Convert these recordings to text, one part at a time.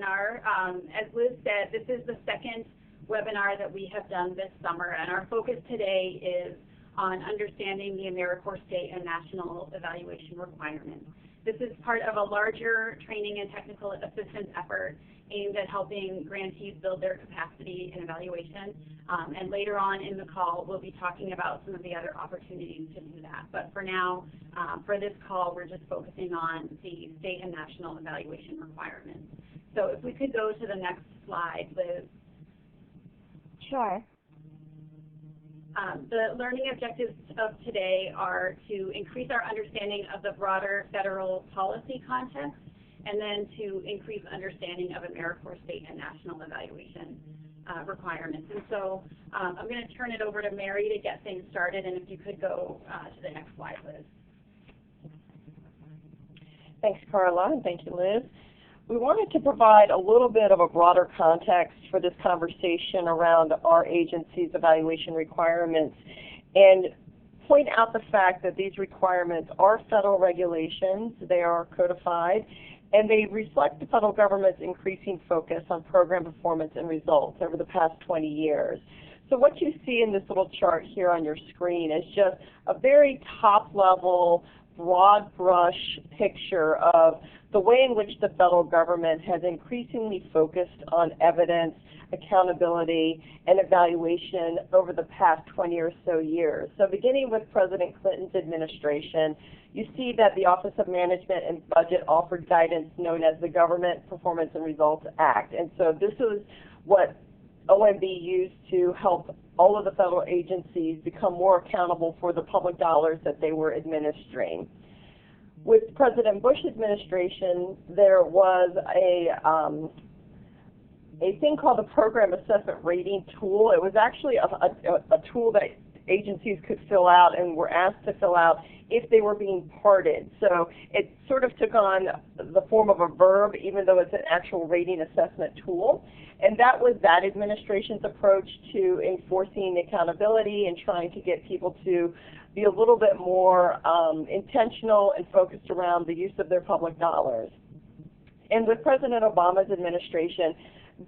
webinar. As Liz said, this is the second webinar that we have done this summer, and our focus today is on understanding the AmeriCorps state and national evaluation requirements. This is part of a larger training and technical assistance effort aimed at helping grantees build their capacity in evaluation. And later on in the call, we'll be talking about some of the other opportunities to do that. But for now, for this call, we're just focusing on the state and national evaluation requirements. So if we could go to the next slide, Liz. Sure. The learning objectives of today are to increase our understanding of the broader federal policy context, and then to increase understanding of AmeriCorps state and national evaluation requirements. And so I'm going to turn it over to Mary to get things started, and if you could go to the next slide, Liz. Thanks, Carla, and thank you, Liz. We wanted to provide a little bit of a broader context for this conversation around our agency's evaluation requirements and point out the fact that these requirements are federal regulations, they are codified, and they reflect the federal government's increasing focus on program performance and results over the past 20 years. So what you see in this little chart here on your screen is just a very top-level, broad brush picture of the way in which the federal government has increasingly focused on evidence, accountability, and evaluation over the past 20 or so years. So beginning with President Clinton's administration, you see that the Office of Management and Budget offered guidance known as the Government Performance and Results Act. And so this is what OMB used to help all of the federal agencies become more accountable for the public dollars that they were administering. With President Bush's administration, there was a thing called the Program Assessment Rating Tool. It was actually a tool that agencies could fill out and were asked to fill out if they were being parted. So it sort of took on the form of a verb, even though it's an actual rating assessment tool. And that was that administration's approach to enforcing accountability and trying to get people to be a little bit more intentional and focused around the use of their public dollars. And with President Obama's administration,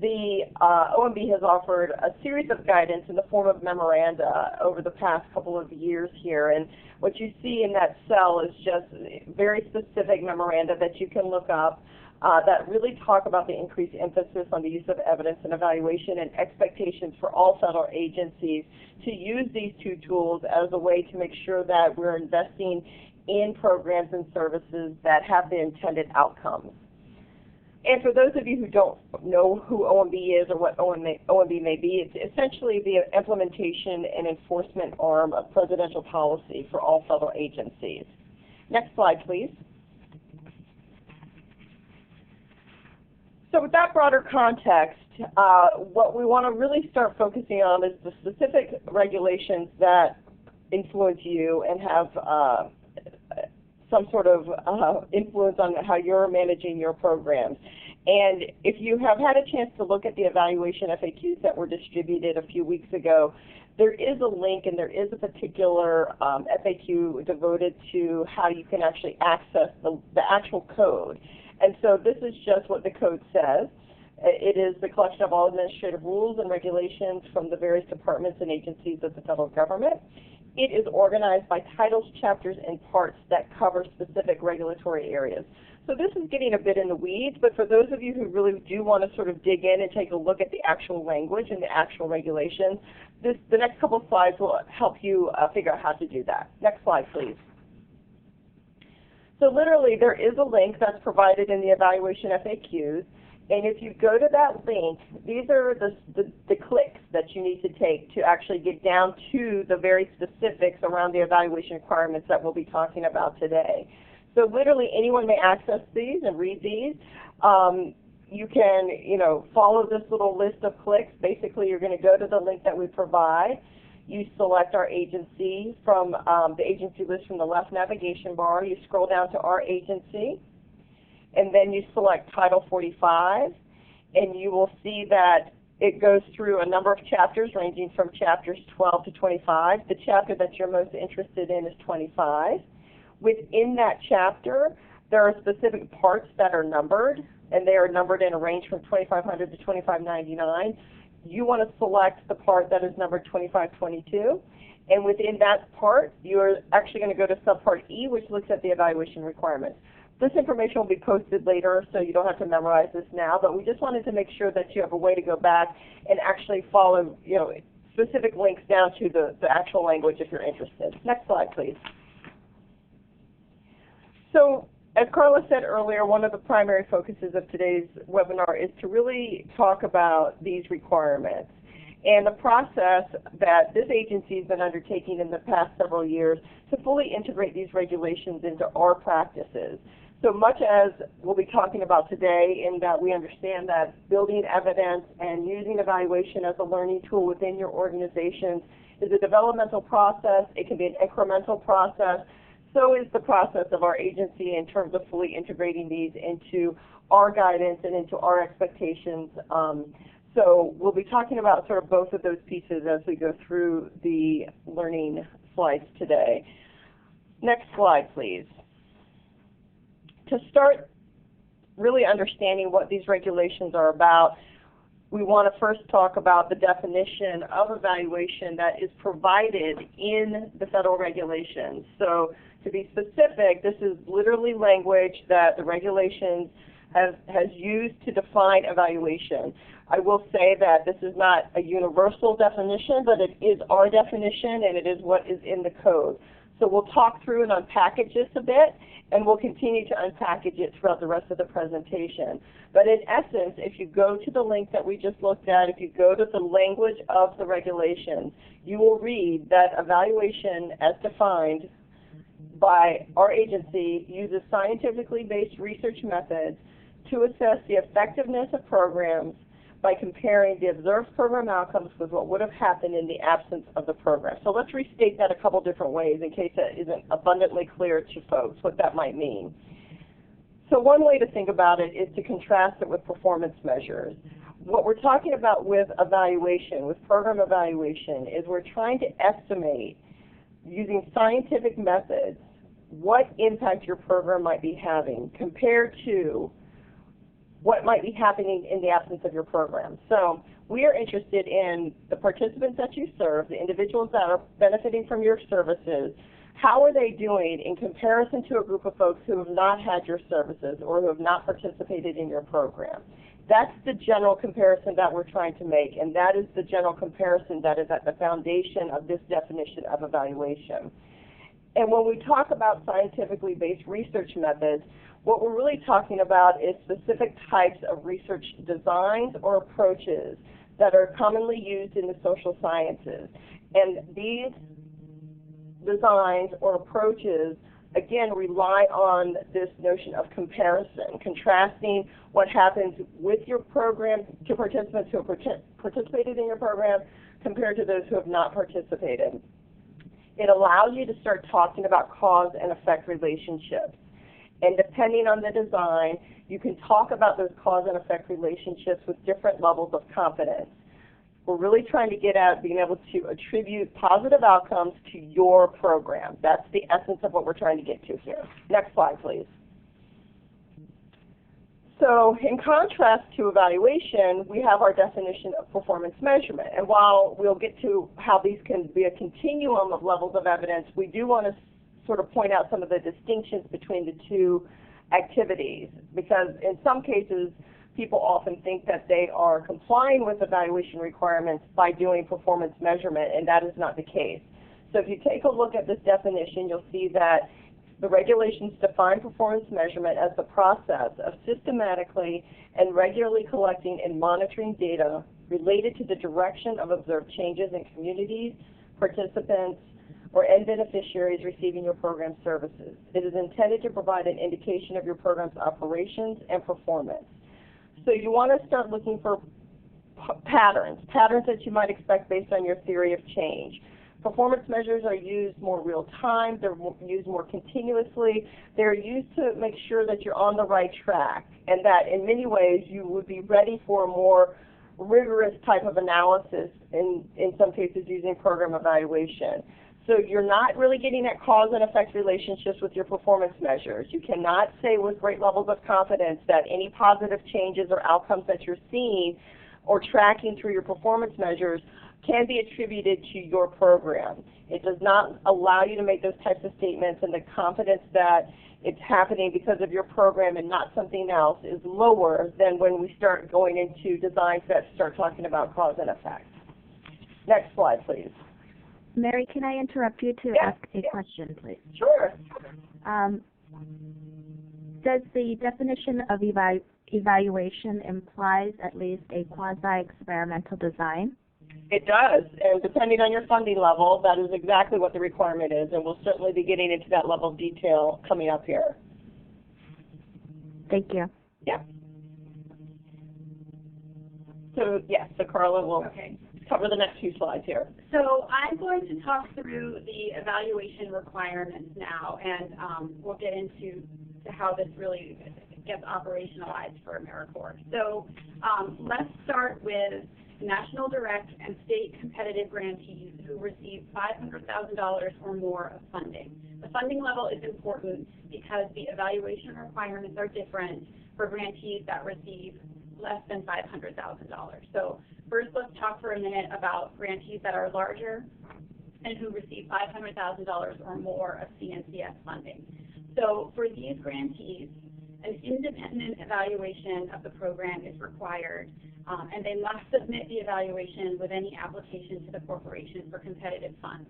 the OMB has offered a series of guidance in the form of memoranda over the past couple of years here. And what you see in that cell is just very specific memoranda that you can look up that really talk about the increased emphasis on the use of evidence and evaluation and expectations for all federal agencies to use these two tools as a way to make sure that we're investing in programs and services that have the intended outcomes. And for those of you who don't know who OMB is or what OMB may be, it's essentially the implementation and enforcement arm of presidential policy for all federal agencies. Next slide, please. So with that broader context, what we want to really start focusing on is the specific regulations that influence you and have some sort of influence on how you're managing your programs. And if you have had a chance to look at the evaluation FAQs that were distributed a few weeks ago, there is a link and there is a particular FAQ devoted to how you can actually access the actual code. And so this is just what the code says. It is the collection of all administrative rules and regulations from the various departments and agencies of the federal government. It is organized by titles, chapters, and parts that cover specific regulatory areas. So this is getting a bit in the weeds, but for those of you who really do want to sort of dig in and take a look at the actual language and the actual regulations, the next couple of slides will help you figure out how to do that. Next slide, please. So literally, there is a link that's provided in the evaluation FAQs, and if you go to that link, these are the clicks that you need to take to actually get down to the very specifics around the evaluation requirements that we'll be talking about today. So literally, anyone may access these and read these. You can, follow this little list of clicks. Basically, you're going to go to the link that we provide. You select our agency from the agency list from the left navigation bar. You scroll down to our agency, and then you select Title 45, and you will see that it goes through a number of chapters ranging from chapters 12 to 25. The chapter that you're most interested in is 25. Within that chapter, There are specific parts that are numbered, and they are numbered in a range from 2500 to 2599. You want to select the part that is numbered 2522, and within that part, you are actually going to go to subpart E, which looks at the evaluation requirements. This information will be posted later, so you don't have to memorize this now, but we just wanted to make sure that you have a way to go back and actually follow, specific links down to the actual language if you're interested. Next slide, please. So, as Carla said earlier, one of the primary focuses of today's webinar is to really talk about these requirements and the process that this agency has been undertaking in the past several years to fully integrate these regulations into our practices. So much as we'll be talking about today, in that we understand that building evidence and using evaluation as a learning tool within your organizations is a developmental process. It can be an incremental process. So is the process of our agency in terms of fully integrating these into our guidance and into our expectations. So we'll be talking about sort of both of those pieces as we go through the learning slides today. Next slide, please. To start really understanding what these regulations are about, we want to first talk about the definition of evaluation that is provided in the federal regulations. So to be specific, this is literally language that the regulations has used to define evaluation. I will say that this is not a universal definition, but it is our definition and it is what is in the code. So we'll talk through and unpackage this a bit, and we'll continue to unpackage it throughout the rest of the presentation. But in essence, if you go to the link that we just looked at, if you go to the language of the regulations, you will read that evaluation as defined by our agency uses scientifically based research methods to assess the effectiveness of programs by comparing the observed program outcomes with what would have happened in the absence of the program. So let's restate that a couple different ways in case that isn't abundantly clear to folks what that might mean. So one way to think about it is to contrast it with performance measures. What we're talking about with evaluation, with program evaluation, is we're trying to estimate using scientific methods what impact your program might be having compared to what might be happening in the absence of your program. So we are interested in the participants that you serve, the individuals that are benefiting from your services. How are they doing in comparison to a group of folks who have not had your services or who have not participated in your program? That's the general comparison that we're trying to make, and that is the general comparison that is at the foundation of this definition of evaluation. And when we talk about scientifically based research methods, what we're really talking about is specific types of research designs or approaches that are commonly used in the social sciences. And these designs or approaches, again, rely on this notion of comparison, contrasting what happens with your program to participants who have participated in your program compared to those who have not participated. It allows you to start talking about cause and effect relationships. And depending on the design, you can talk about those cause and effect relationships with different levels of confidence. We're really trying to get at being able to attribute positive outcomes to your program. That's the essence of what we're trying to get to here. Next slide, please. So in contrast to evaluation, we have our definition of performance measurement. And while we'll get to how these can be a continuum of levels of evidence, we do want to sort of point out some of the distinctions between the two activities, because in some cases people often think that they are complying with evaluation requirements by doing performance measurement, and that is not the case. So if you take a look at this definition, you'll see that the regulations define performance measurement as the process of systematically and regularly collecting and monitoring data related to the direction of observed changes in communities, participants, or end beneficiaries receiving your program services. It is intended to provide an indication of your program's operations and performance. So you want to start looking for patterns that you might expect based on your theory of change. Performance measures are used more real time, they're used more continuously, they're used to make sure that you're on the right track, and that in many ways you would be ready for a more rigorous type of analysis, in some cases using program evaluation. So you're not really getting that cause and effect relationships with your performance measures. You cannot say with great levels of confidence that any positive changes or outcomes that you're seeing or tracking through your performance measures can be attributed to your program. It does not allow you to make those types of statements, and the confidence that it's happening because of your program and not something else is lower than when we start going into designs that start talking about cause and effect. Next slide, please. Mary, can I interrupt you to ask a question, please? Sure. Does the definition of evaluation implies at least a quasi-experimental design? It does, and depending on your funding level, that is exactly what the requirement is, and we'll certainly be getting into that level of detail coming up here. Thank you. Yeah. So, yes, so Carla will cover the next few slides here. So I'm going to talk through the evaluation requirements now, and we'll get into how this really gets operationalized for AmeriCorps. So let's start with national direct and state competitive grantees who receive $500,000 or more of funding. The funding level is important because the evaluation requirements are different for grantees that receive less than $500,000. So first, let's talk for a minute about grantees that are larger and who receive $500,000 or more of CNCF funding. So for these grantees, an independent evaluation of the program is required, and they must submit the evaluation with any application to the corporation for competitive funds.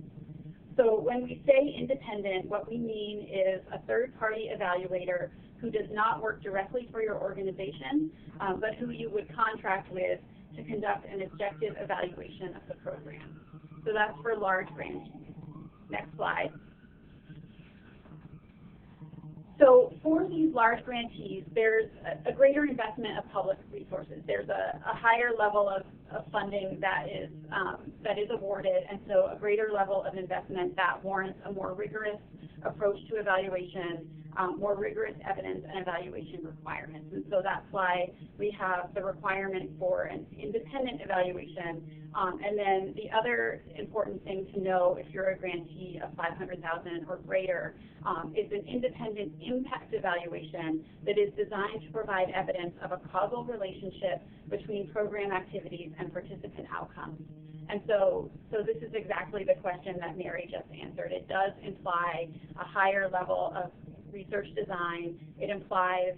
So when we say independent, what we mean is a third-party evaluator who does not work directly for your organization, but who you would contract with to conduct an objective evaluation of the program. So that's for large grantees. Next slide. So for these large grantees, there's a greater investment of public resources. There's a higher level of funding that is awarded, and so a greater level of investment that warrants a more rigorous approach to evaluation, more rigorous evidence and evaluation requirements. And so that's why we have the requirement for an independent evaluation. And then the other important thing to know if you're a grantee of $500,000 or greater is an independent impact evaluation that is designed to provide evidence of a causal relationship between program activities and participant outcomes. And so this is exactly the question that Mary just answered. It does imply a higher level of research design. It implies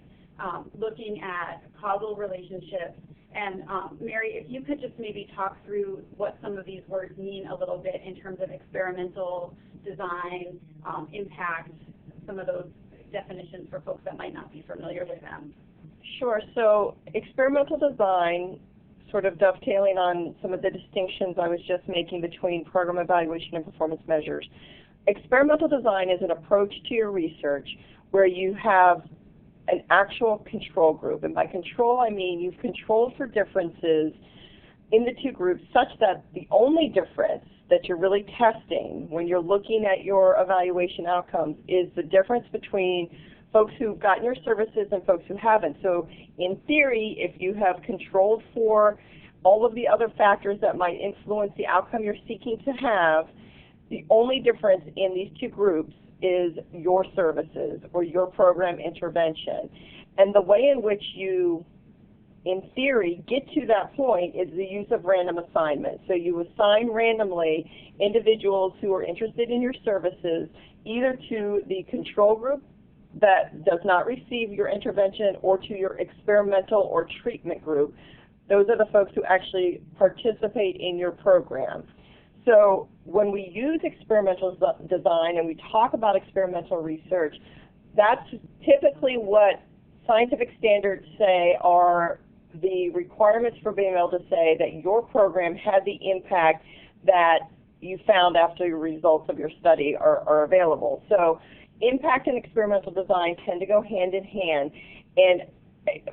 looking at causal relationships. And Mary, if you could just maybe talk through what some of these words mean a little bit in terms of experimental design, impact, some of those definitions for folks that might not be familiar with them. Sure. So experimental design, sort of dovetailing on some of the distinctions I was just making between program evaluation and performance measures. Experimental design is an approach to your research where you have an actual control group. And by control, I mean you've controlled for differences in the two groups such that the only difference that you're really testing when you're looking at your evaluation outcomes is the difference between folks who've gotten your services and folks who haven't. So in theory, if you have controlled for all of the other factors that might influence the outcome you're seeking to have, the only difference in these two groups is your services or your program intervention. And the way in which you, in theory, get to that point is the use of random assignment. So you assign randomly individuals who are interested in your services either to the control group that does not receive your intervention or to your experimental or treatment group. Those are the folks who actually participate in your program. So when we use experimental design and we talk about experimental research, that's typically what scientific standards say are the requirements for being able to say that your program had the impact that you found after your results of your study are available. So impact and experimental design tend to go hand in hand, and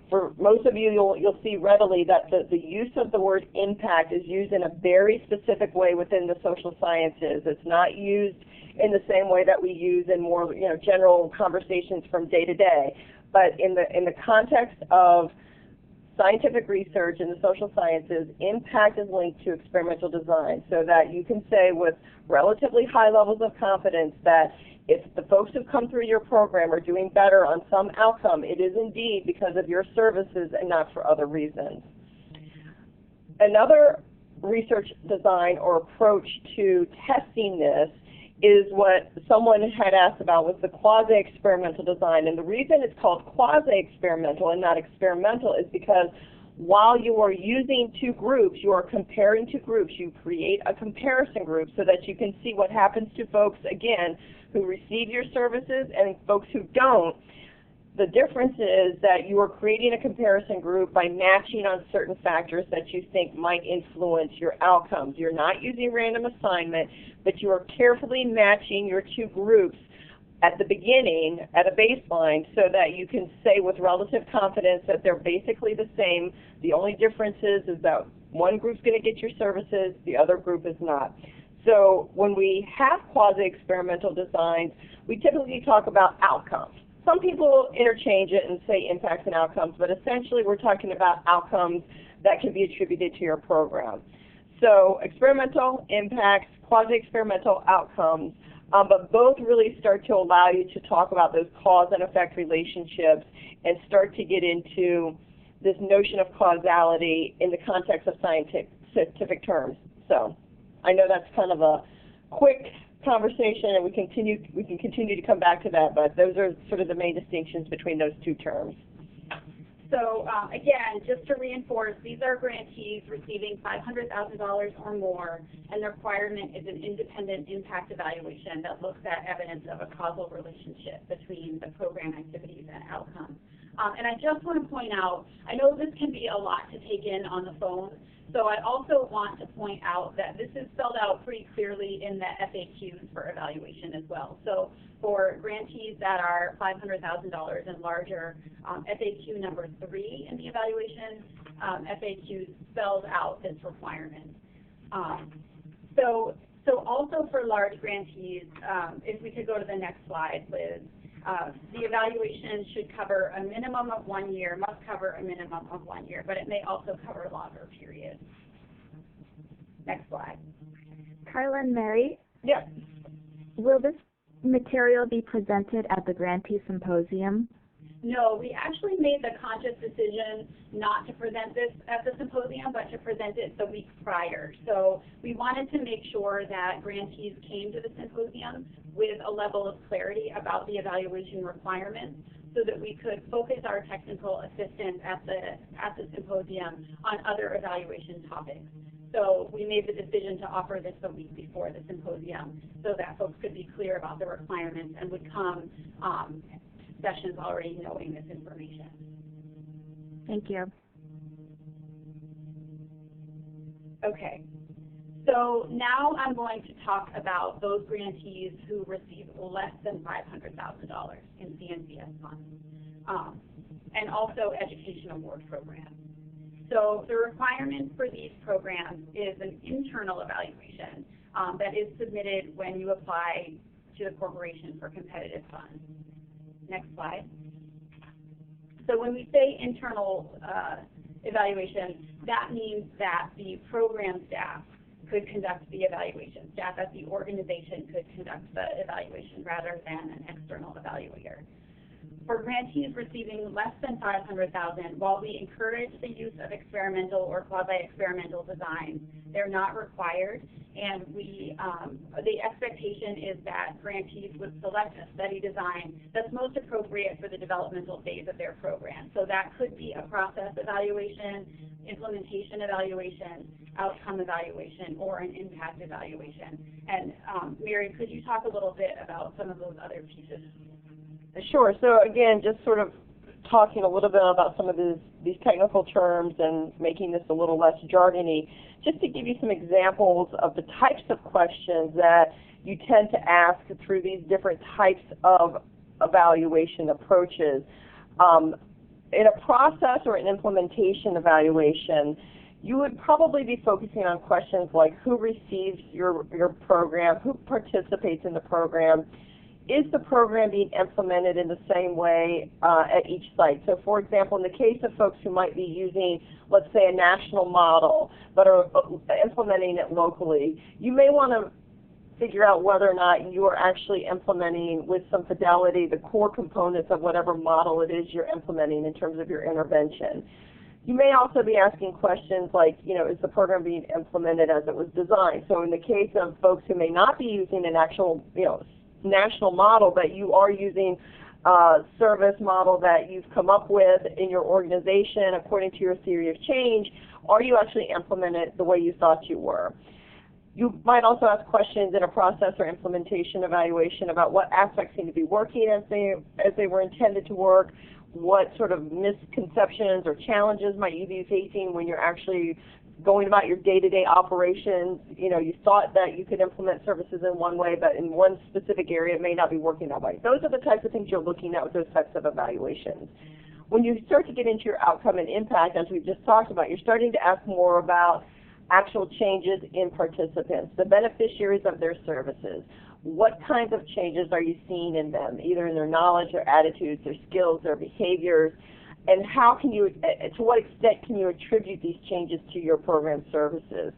for most of you, you'll see readily that the use of the word impact is used in a very specific way within the social sciences. It's not used in the same way that we use in more general conversations from day to day. But in the context of scientific research in the social sciences, impact is linked to experimental design, so that you can say with relatively high levels of confidence that if the folks who come through your program are doing better on some outcome, it is indeed because of your services and not for other reasons. Another research design or approach to testing this is what someone had asked about, was the quasi-experimental design. And the reason it's called quasi-experimental and not experimental is because while you are using two groups, you are comparing two groups. You create a comparison group so that you can see what happens to folks, again, who receive your services and folks who don't. The difference is that you are creating a comparison group by matching on certain factors that you think might influence your outcomes. You're not using random assignment, but you are carefully matching your two groups at the beginning, at a baseline, so that you can say with relative confidence that they're basically the same. The only difference is that one group's going to get your services, the other group is not. So when we have quasi-experimental designs, we typically talk about outcomes. Some people interchange it and say impacts and outcomes, but essentially we're talking about outcomes that can be attributed to your program. So experimental impacts, quasi-experimental outcomes, but both really start to allow you to talk about those cause and effect relationships and start to get into this notion of causality in the context of scientific terms. So I know that's kind of a quick conversation, and we can continue to come back to that, but those are sort of the main distinctions between those two terms. So again, just to reinforce, these are grantees receiving $500,000 or more, and the requirement is an independent impact evaluation that looks at evidence of a causal relationship between the program activities and outcomes. And I just want to point out, I know this can be a lot to take in on the phone, so I also want to point out that this is spelled out pretty clearly in the FAQs for evaluation as well. So for grantees that are $500,000 and larger, FAQ number 3 in the evaluation, FAQ spells out this requirement. So also for large grantees, if we could go to the next slide, Liz, the evaluation should cover a minimum of 1 year, must cover a minimum of 1 year, but it may also cover longer periods. Next slide. Carla and Mary? Yes. Will this material be presented at the grantee symposium? No, we actually made the conscious decision not to present this at the symposium, but to present it the week prior. So we wanted to make sure that grantees came to the symposium with a level of clarity about the evaluation requirements so that we could focus our technical assistance at the symposium on other evaluation topics. So we made the decision to offer this the week before the symposium so that folks could be clear about the requirements and would come sessions already knowing this information. Thank you. Okay. So now I'm going to talk about those grantees who receive less than $500,000 in CNCS funds, and also education award programs. So the requirement for these programs is an internal evaluation that is submitted when you apply to the corporation for competitive funds. Next slide. So when we say internal evaluation, that means that the program staff could conduct the evaluation. Staff at the organization could conduct the evaluation rather than an external evaluator. For grantees receiving less than $500,000, while we encourage the use of experimental or quasi-experimental designs, they're not required, and the expectation is that grantees would select a study design that's most appropriate for the developmental phase of their program. So that could be a process evaluation, implementation evaluation, outcome evaluation, or an impact evaluation. And Mary, could you talk a little bit about some of those other pieces? Sure. So again, just sort of talking a little bit about some of these technical terms and making this a little less jargony, just to give you some examples of the types of questions that you tend to ask through these different types of evaluation approaches. In a process or an implementation evaluation, you would probably be focusing on questions like who receives your program, who participates in the program. is the program being implemented in the same way at each site? So for example, in the case of folks who might be using, let's say, a national model, but are implementing it locally, you may want to figure out whether or not you are actually implementing with some fidelity the core components of whatever model it is you're implementing in terms of your intervention. You may also be asking questions like, is the program being implemented as it was designed? So in the case of folks who may not be using an actual, national model, but you are using a service model that you've come up with in your organization according to your theory of change, are you actually implementing it the way you thought you were? You might also ask questions in a process or implementation evaluation about what aspects seem to be working as they were intended to work, what sort of misconceptions or challenges might you be facing when you're actually going about your day-to-day operations. You thought that you could implement services in one way, but in one specific area it may not be working that way. Those are the types of things you're looking at with those types of evaluations. When you start to get into your outcome and impact, as we've just talked about, you're starting to ask more about actual changes in participants, the beneficiaries of their services. What kinds of changes are you seeing in them, either in their knowledge, their attitudes, their skills, their behaviors, and how can you, to what extent can you attribute these changes to your program services?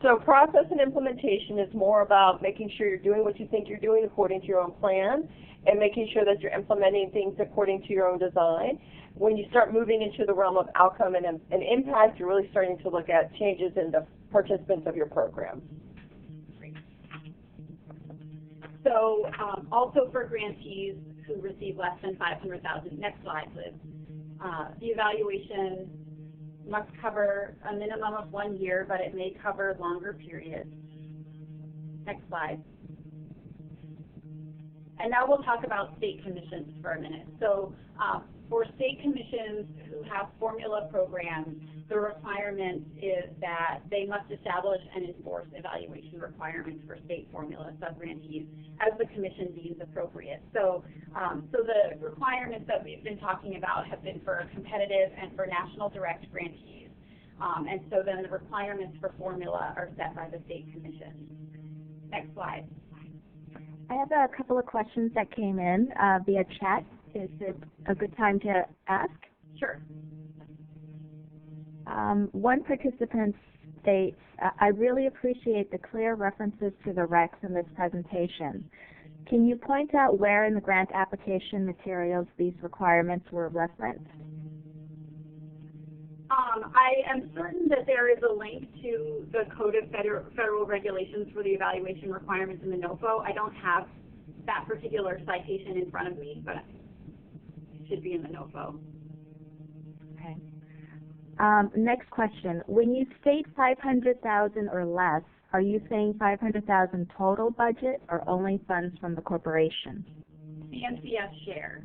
So process and implementation is more about making sure you're doing what you think you're doing according to your own plan and making sure that you're implementing things according to your own design. When you start moving into the realm of outcome and impact, you're really starting to look at changes in the participants of your program. So also for grantees who receive less than $500,000, next slide, Liz. The evaluation must cover a minimum of 1 year, but it may cover longer periods. Next slide. And now we'll talk about state commissions for a minute. So for state commissions who have formula programs, the requirement is that they must establish and enforce evaluation requirements for state formula subgrantees as the commission deems appropriate. So the requirements that we've been talking about have been for competitive and for national direct grantees. And so then the requirements for formula are set by the state commission. Next slide. I have a couple of questions that came in via chat. Is it a good time to ask? Sure. One participant states, I really appreciate the clear references to the recs in this presentation. Can you point out where in the grant application materials these requirements were referenced? I am certain that there is a link to the Code of Federal Regulations for the evaluation requirements in the NOFO. I don't have that particular citation in front of me, but it should be in the NOFO. Okay. Next question. When you state $500,000 or less, are you saying $500,000 total budget or only funds from the corporation? CNCF share.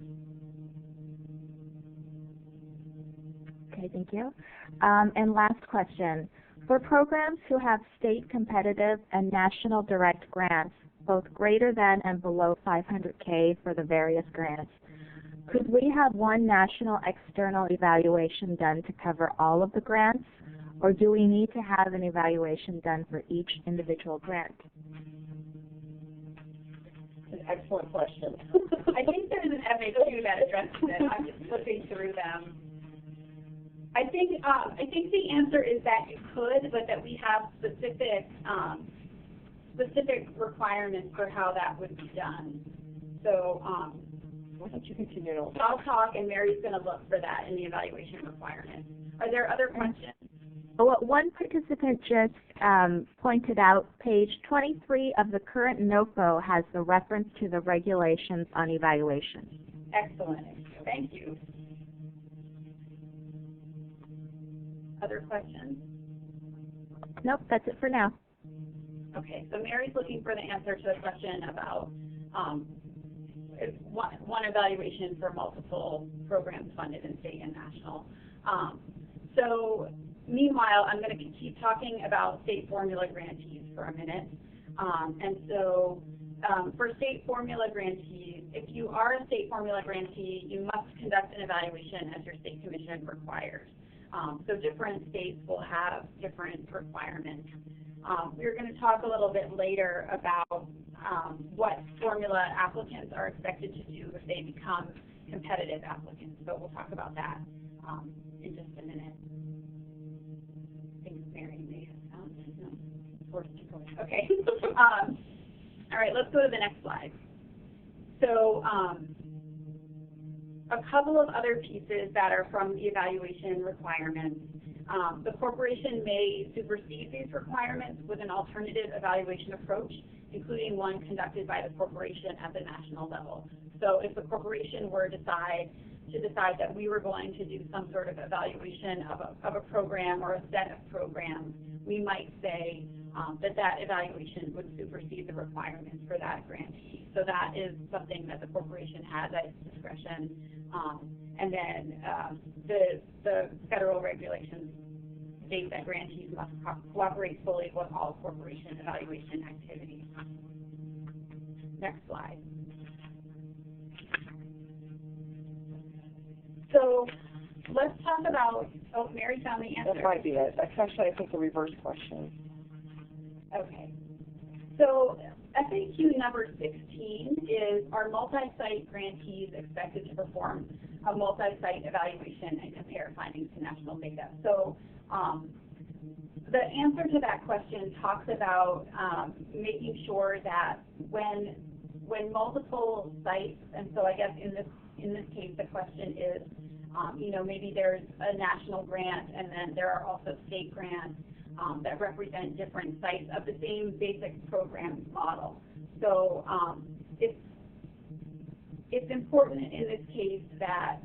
Okay, thank you. And last question. For programs who have state competitive and national direct grants, both greater than and below $500K for the various grants, could we have one national external evaluation done to cover all of the grants, or do we need to have an evaluation done for each individual grant? An excellent question. I think there's an FAQ that addresses it. I'm just flipping through them. I think the answer is that you could, but that we have specific requirements for how that would be done. So why don't you continue on? I'll talk, and Mary's going to look for that in the evaluation requirements. Are there other questions? Well, one participant just pointed out page 23 of the current NOFO has the reference to the regulations on evaluation. Excellent. Thank you. Other questions? Nope, that's it for now. Okay, so Mary's looking for the answer to a question about one evaluation for multiple programs funded in state and national. So meanwhile, I'm going to keep talking about state formula grantees for a minute. And so for state formula grantees, if you are a state formula grantee, you must conduct an evaluation as your state commission requires. So different states will have different requirements. We're going to talk a little bit later about what formula applicants are expected to do if they become competitive applicants. So we'll talk about that in just a minute. I think Mary may have found it. No, forced to go. Okay. All right, let's go to the next slide. So a couple of other pieces that are from the evaluation requirements. The corporation may supersede these requirements with an alternative evaluation approach, including one conducted by the corporation at the national level. So if the corporation were to decide that we were going to do some sort of evaluation of a program or a set of programs, we might say that evaluation would supersede the requirements for that grantee. So that is something that the corporation has at its discretion. And then the federal regulations state that grantees must cooperate fully with all corporation evaluation activities. Next slide. So let's talk about, oh, Mary found the answer. That might be it. That's actually, I think, the reverse question. Okay. So FAQ number 16 is, are multi-site grantees expected to perform a multi-site evaluation and compare findings to national data? So the answer to that question talks about making sure that when multiple sites, and so I guess in this case the question is, you know, maybe there's a national grant and then there are also state grants that represent different sites of the same basic program model. So it's important in this case that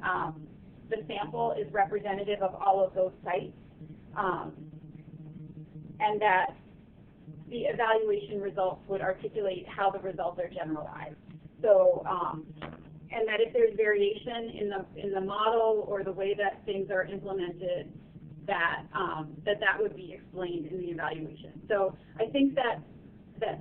the sample is representative of all of those sites, and that the evaluation results would articulate how the results are generalized. So, and that if there's variation in the model or the way that things are implemented, that would be explained in the evaluation. So I think that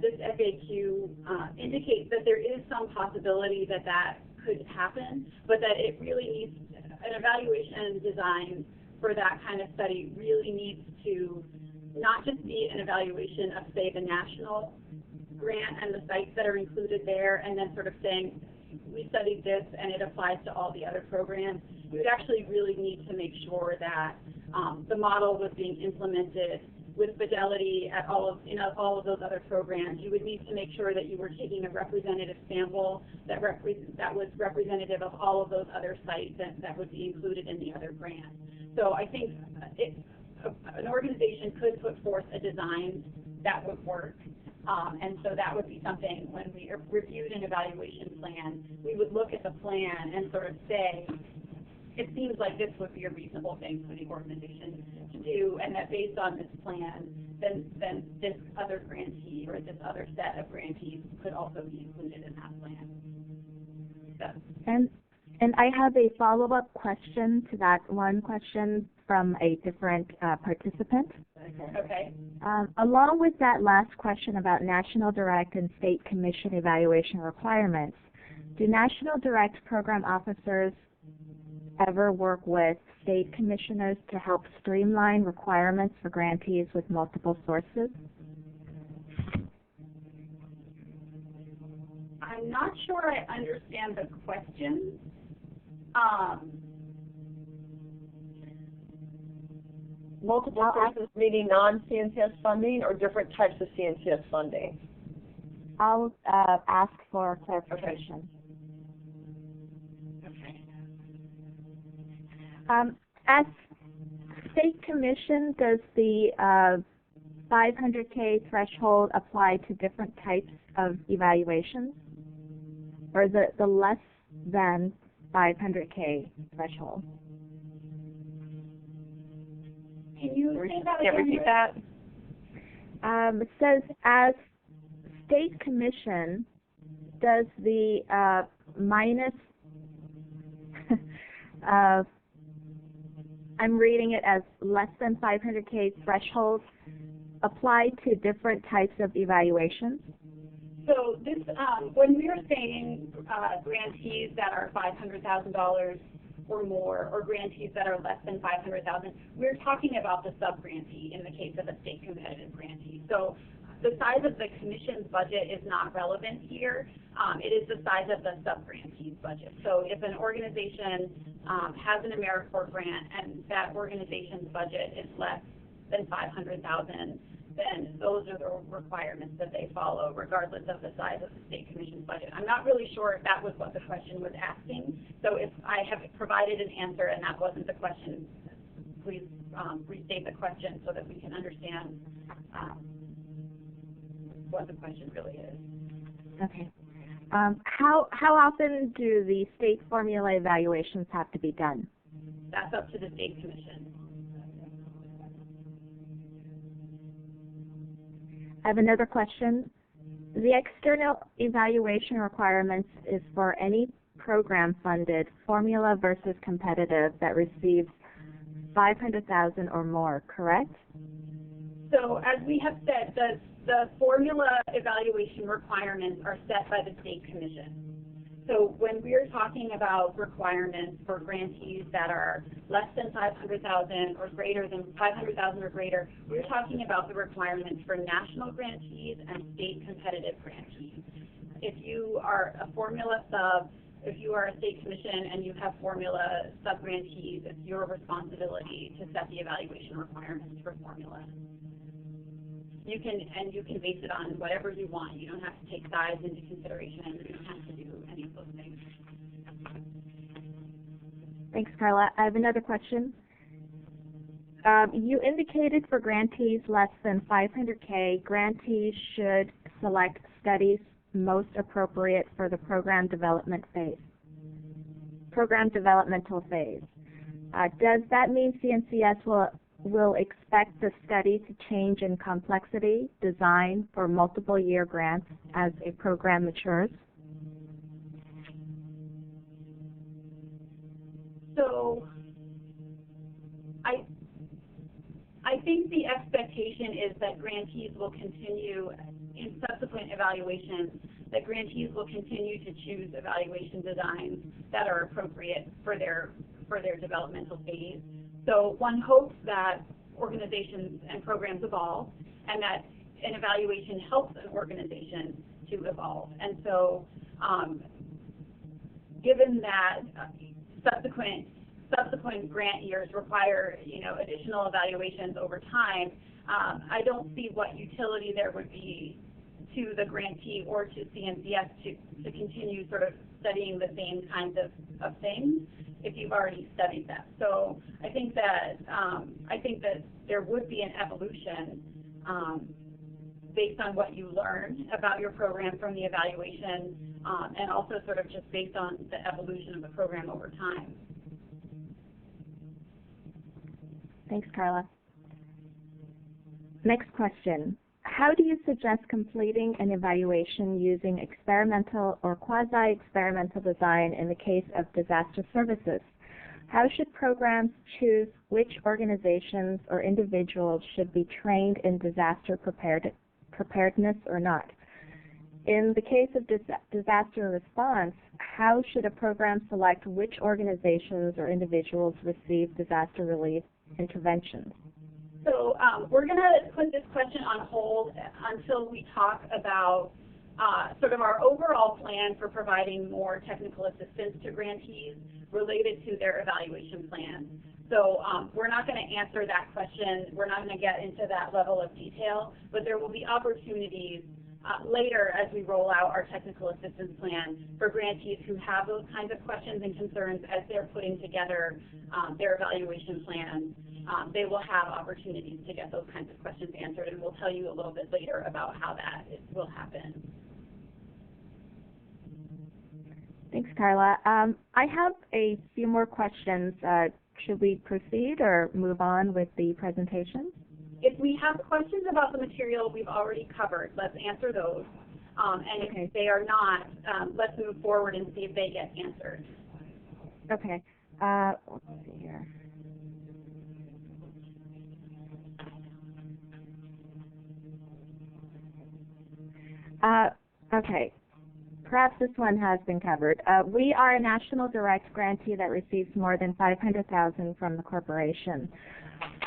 this FAQ indicates that there is some possibility that could happen, but that it really needs an evaluation design for that kind of study really needs to not just be an evaluation of, say, the national grant and the sites that are included there, and then sort of saying, we studied this and it applies to all the other programs. We would actually really need to make sure that the model was being implemented with fidelity at all of those other programs. You would need to make sure that you were taking a representative sample that was representative of all of those other sites that would be included in the other grants. So I think an organization could put forth a design that would work. And so that would be something when we reviewed an evaluation plan, we would look at the plan and sort of say, it seems like this would be a reasonable thing for the organization to do, and that based on this plan, then this other grantee or this other set of grantees could also be included in that plan. So. And I have a follow-up question to that one question from a different participant. Okay. Along with that last question about National Direct and State Commission evaluation requirements, do National Direct program officers ever work with state commissioners to help streamline requirements for grantees with multiple sources? I'm not sure I understand the question. Multiple sources meaning non-CNCS funding or different types of CNCS funding? I'll ask for clarification. Okay. As State Commission, does the 500K threshold apply to different types of evaluations? Or is it the less than 500K threshold? Can you say that again? Repeat that? It says, as State Commission, does the minus, I'm reading it as less than 500K threshold, apply to different types of evaluations? So this, when we are saying grantees that are $500,000 or more, or grantees that are less than $500,000, we're talking about the subgrantee in the case of a state competitive grantee. So the size of the commission's budget is not relevant here. It is the size of the subgrantee's budget. So if an organization has an AmeriCorps grant and that organization's budget is less than $500,000, then those are the requirements that they follow, regardless of the size of the state commission's budget. I'm not really sure if that was what the question was asking. So if I have provided an answer and that wasn't the question, please restate the question so that we can understand what the question really is. Okay. How often do the state formula evaluations have to be done? That's up to the state commission. I have another question. The external evaluation requirements is for any program funded, formula versus competitive, that receives $500,000 or more, correct? So as we have said, the formula evaluation requirements are set by the state commission. So when we're talking about requirements for grantees that are less than $500,000 or greater than $500,000 or greater, we're talking about the requirements for national grantees and state competitive grantees. If you are a formula sub, if you are a state commission and you have formula sub-grantees, it's your responsibility to set the evaluation requirements for formula. You can base it on whatever you want. You don't have to take size into consideration. You don't have to do any of those things. Thanks, Carla. I have another question. You indicated for grantees less than $500K, grantees should select studies most appropriate for the program developmental phase. Does that mean CNCS will expect the study to change in complexity, design for multiple year grants as a program matures? So I think the expectation is that grantees will continue in subsequent evaluations, that grantees will continue to choose evaluation designs that are appropriate for their developmental phase. So one hopes that organizations and programs evolve, and that an evaluation helps an organization to evolve. And so given that subsequent grant years require additional evaluations over time, I don't see what utility there would be to the grantee or to CNCS to continue sort of studying the same kinds of things if you've already studied them. So I think that there would be an evolution based on what you learn about your program from the evaluation, and also sort of just based on the evolution of the program over time. Thanks, Carla. Next question. How do you suggest completing an evaluation using experimental or quasi-experimental design in the case of disaster services? How should programs choose which organizations or individuals should be trained in disaster preparedness or not? In the case of disaster response, how should a program select which organizations or individuals receive disaster relief interventions? So we're going to put this question on hold until we talk about sort of our overall plan for providing more technical assistance to grantees related to their evaluation plan. So we're not going to answer that question. We're not going to get into that level of detail, but there will be opportunities later as we roll out our technical assistance plan for grantees who have those kinds of questions and concerns as they're putting together their evaluation plans. They will have opportunities to get those kinds of questions answered, and we'll tell you a little bit later about how that will happen. Thanks, Carla. I have a few more questions. Should we proceed or move on with the presentation? If we have questions about the material we've already covered, let's answer those. And okay. If they are not, let's move forward and see if they get answered. Okay. Let's see here. Okay. perhaps this one has been covered. We are a national direct grantee that receives more than $500,000 from the corporation.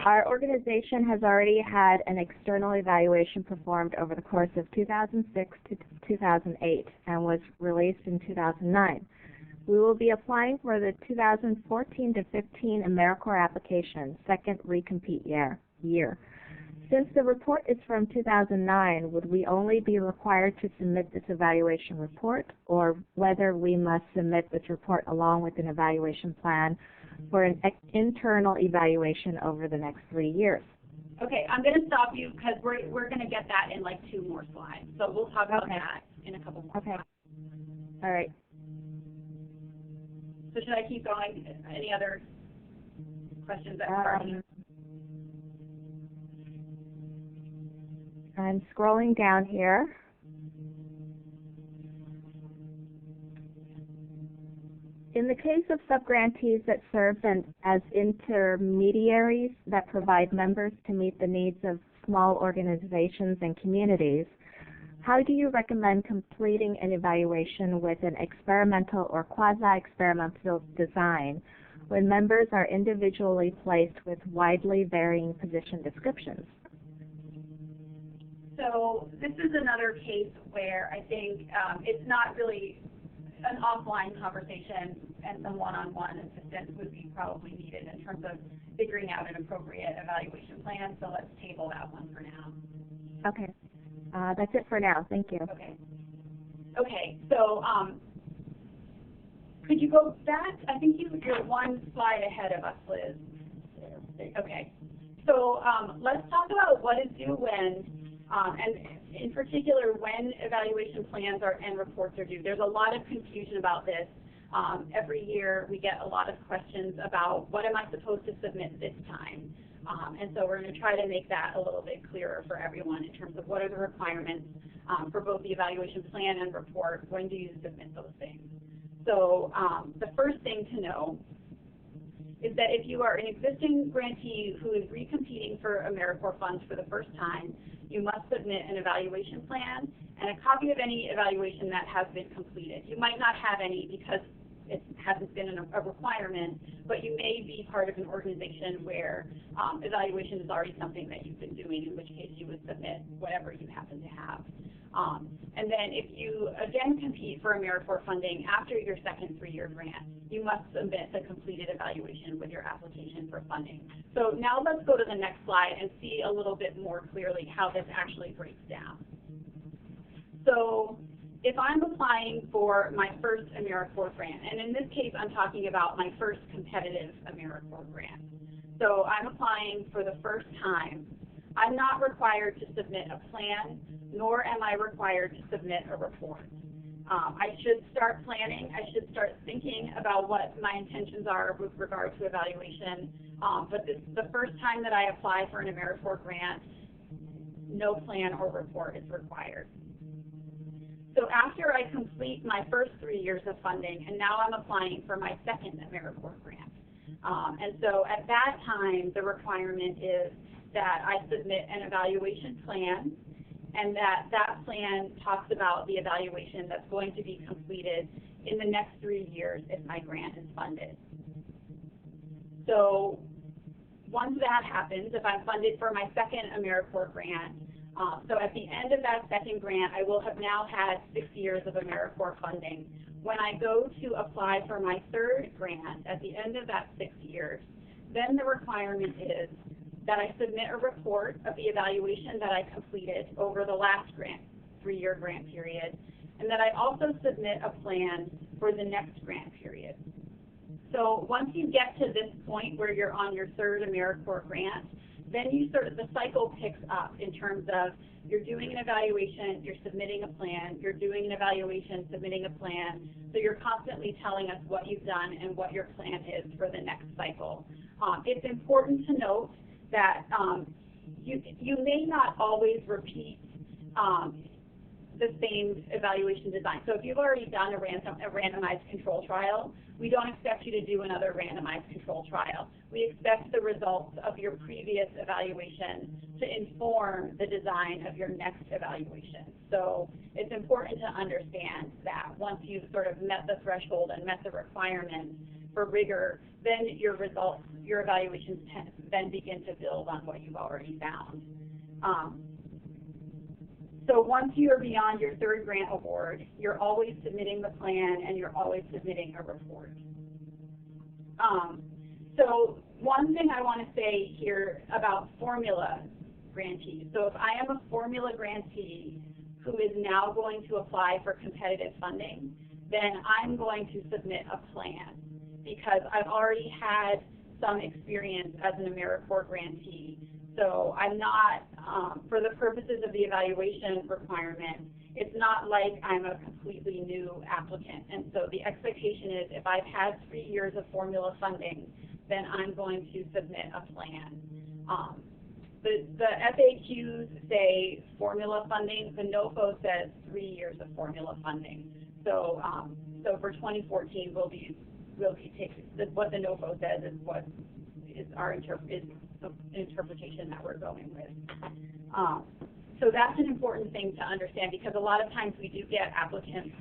Our organization has already had an external evaluation performed over the course of 2006 to 2008 and was released in 2009. We will be applying for the 2014 to 15 AmeriCorps application, second recompete year. Since the report is from 2009, would we only be required to submit this evaluation report, or whether we must submit this report along with an evaluation plan for an internal evaluation over the next 3 years? Okay, I'm going to stop you because we're going to get that in like 2 more slides. So we'll talk about that in a couple more slides. All right. So should I keep going? Any other questions that I'm scrolling down here. In the case of subgrantees that serve as intermediaries that provide members to meet the needs of small organizations and communities, how do you recommend completing an evaluation with an experimental or quasi-experimental design when members are individually placed with widely varying position descriptions? So this is another case where I think it's not really an offline conversation, and some one-on-one assistance would be probably needed in terms of figuring out an appropriate evaluation plan. So let's table that one for now. Okay. That's it for now. Thank you. Okay. Okay. So could you go back? I think you're 1 slide ahead of us, Liz. Okay. So let's talk about what is due when, and in particular when evaluation plans and reports are due. There's a lot of confusion about this. Every year we get a lot of questions about what am I supposed to submit this time. And so we're going to try to make that a little bit clearer for everyone in terms of what are the requirements for both the evaluation plan and report. When do you submit those things? So the first thing to know is that if you are an existing grantee who is recompeting for AmeriCorps funds for the first time, you must submit an evaluation plan and a copy of any evaluation that has been completed. You might not have any because it hasn't been a requirement, but you may be part of an organization where evaluation is already something that you've been doing, in which case you would submit whatever you happen to have. And then if you again compete for AmeriCorps funding after your second 3-year grant, you must submit the completed evaluation with your application for funding. So now let's go to the next slide and see a little bit more clearly how this actually breaks down. So if I'm applying for my first AmeriCorps grant, and in this case I'm talking about my first competitive AmeriCorps grant. So I'm applying for the first time. I'm not required to submit a plan, nor am I required to submit a report. I should start planning. I should start thinking about what my intentions are with regard to evaluation. But this is the first time that I apply for an AmeriCorps grant. No plan or report is required. So after I complete my first 3 years of funding, and now I'm applying for my second AmeriCorps grant. And so at that time, the requirement is that I submit an evaluation plan, and that plan talks about the evaluation that's going to be completed in the next 3 years if my grant is funded. So once that happens, if I'm funded for my second AmeriCorps grant, so at the end of that second grant, I will have now had 6 years of AmeriCorps funding. When I go to apply for my third grant at the end of that 6 years, then the requirement is that I submit a report of the evaluation that I completed over the last 3-year grant period, and that I also submit a plan for the next grant period. So once you get to this point where you're on your third AmeriCorps grant, then the cycle picks up in terms of you're doing an evaluation, you're submitting a plan, you're doing an evaluation, submitting a plan. So you're constantly telling us what you've done and what your plan is for the next cycle. It's important to note that you may not always repeat the same evaluation design. So if you've already done a randomized control trial, we don't expect you to do another randomized control trial. We expect the results of your previous evaluation to inform the design of your next evaluation. So it's important to understand that once you've sort of met the threshold and met the requirements for rigor, then your results, your evaluations then begin to build on what you've already found. So once you're beyond your third grant award, you're always submitting the plan and you're always submitting a report. So one thing I want to say here about formula grantees. So if I am a formula grantee who is now going to apply for competitive funding, then I'm going to submit a plan because I've already had some experience as an AmeriCorps grantee. So I'm not, for the purposes of the evaluation requirement, it's not like I'm a completely new applicant. And so the expectation is if I've had 3 years of formula funding, then I'm going to submit a plan. The FAQs say formula funding. The NOFO says 3 years of formula funding. So, so for 2014, we'll be taking what the NOFO says is what is our interpretation that we're going with. So that's an important thing to understand because a lot of times we do get applicants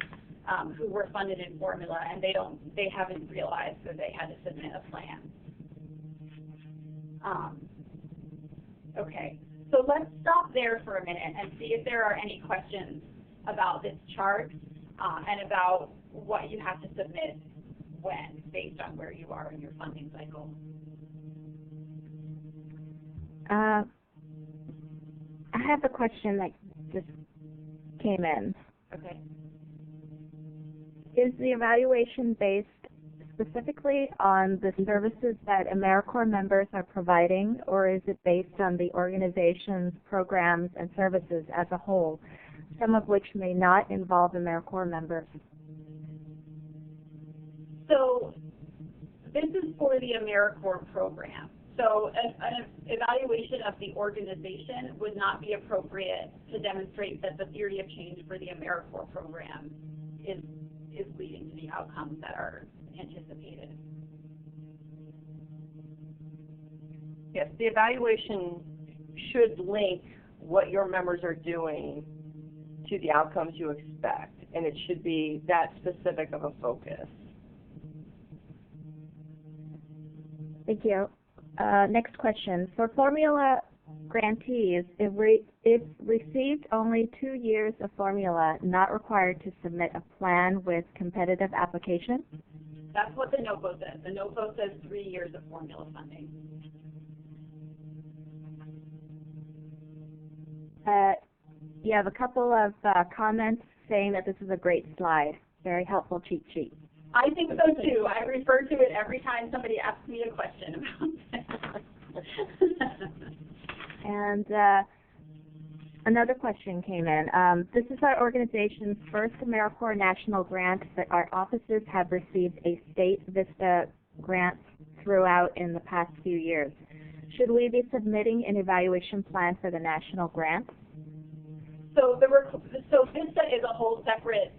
who were funded in formula and they haven't realized that they had to submit a plan. Okay, so let's stop there for a minute and see if there are any questions about this chart and about what you have to submit when, based on where you are in your funding cycle. I have a question that just came in. Okay. Is the evaluation based specifically on the services that AmeriCorps members are providing, or is it based on the organization's programs and services as a whole, some of which may not involve AmeriCorps members? So this is for the AmeriCorps program. So an evaluation of the organization would not be appropriate to demonstrate that the theory of change for the AmeriCorps program is leading to the outcomes that are anticipated. Yes, the evaluation should link what your members are doing to the outcomes you expect, and it should be that specific of a focus. Thank you. Next question. For formula grantees, if received only 2 years of formula, not required to submit a plan with competitive application? That's what the NOFO says. The NOFO says 3 years of formula funding. You have a couple of comments saying that this is a great slide. Very helpful cheat sheet. I think so too. I refer to it every time somebody asks me a question about it. And another question came in. This is our organization's first AmeriCorps national grant, but our offices have received a state VISTA grant throughout in the past few years. Should we be submitting an evaluation plan for the national grant? So VISTA is a whole separate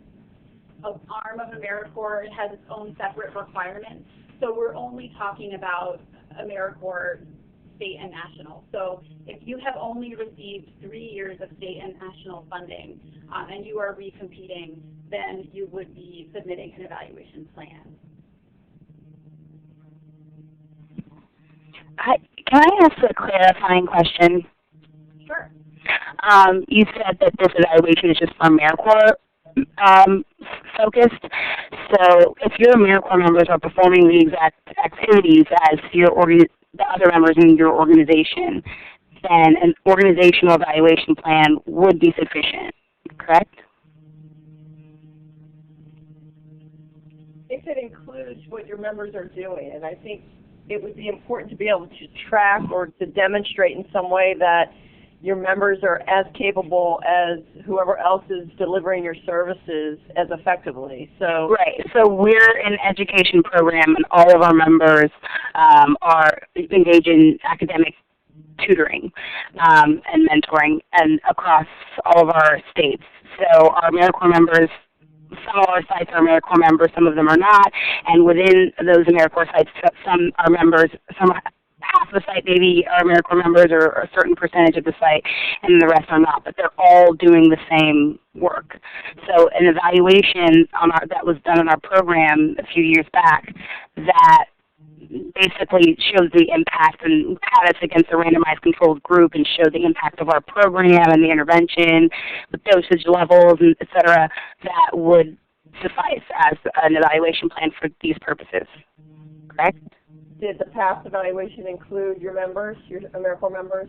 arm of AmeriCorps. It has its own separate requirements. So we're only talking about AmeriCorps state and national. So if you have only received 3 years of state and national funding and you are recompeting, then you would be submitting an evaluation plan. Can I ask a clarifying question? Sure. You said that this evaluation is just for AmeriCorps focused. So if your AmeriCorps members are performing the exact activities as the other members in your organization, then an organizational evaluation plan would be sufficient, correct? If it includes what your members are doing, and I think it would be important to be able to track or to demonstrate in some way that your members are as capable as whoever else is delivering your services as effectively. So right. So we're an education program, and all of our members are engaged in academic tutoring and mentoring, and across all of our states. So our AmeriCorps members, some of our sites are AmeriCorps members, some of them are not, and within those AmeriCorps sites, some are members, half the site maybe are AmeriCorps members or a certain percentage of the site, and the rest are not, but they're all doing the same work. So an evaluation that was done on our program a few years back that basically showed the impact and had us against a randomized controlled group and showed the impact of our program and the intervention, the dosage levels, and et cetera, that would suffice as an evaluation plan for these purposes. Correct? Did the past evaluation include your members, your AmeriCorps members?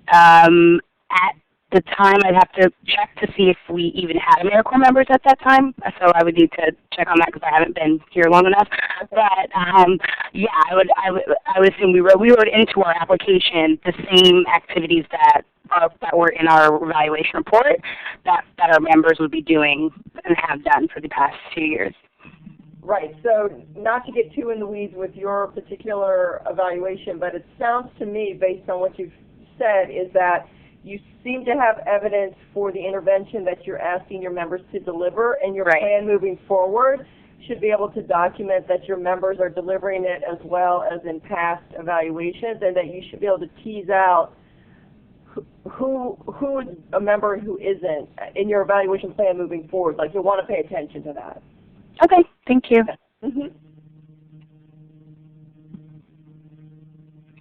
At the time, I'd have to check to see if we even had AmeriCorps members at that time. So I would need to check on that because I haven't been here long enough. But yeah, I would assume we wrote into our application the same activities that were in our evaluation report that our members would be doing and have done for the past 2 years. Right, so not to get too in the weeds with your particular evaluation, but it sounds to me, based on what you've said, is that you seem to have evidence for the intervention that you're asking your members to deliver, and your plan moving forward should be able to document that your members are delivering it as well as in past evaluations, and that you should be able to tease out who is a member and who isn't in your evaluation plan moving forward. Like, you'll want to pay attention to that. Okay, thank you.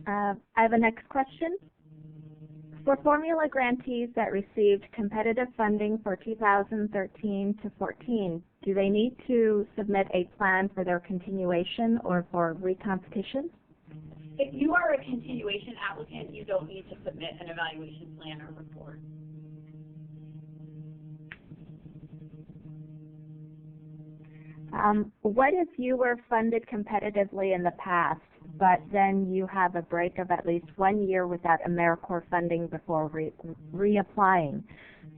I have a next question. For formula grantees that received competitive funding for 2013 to 14, do they need to submit a plan for their continuation or for recompetition? If you are a continuation applicant, you don't need to submit an evaluation plan or report. What if you were funded competitively in the past, but then you have a break of at least 1 year without AmeriCorps funding before reapplying?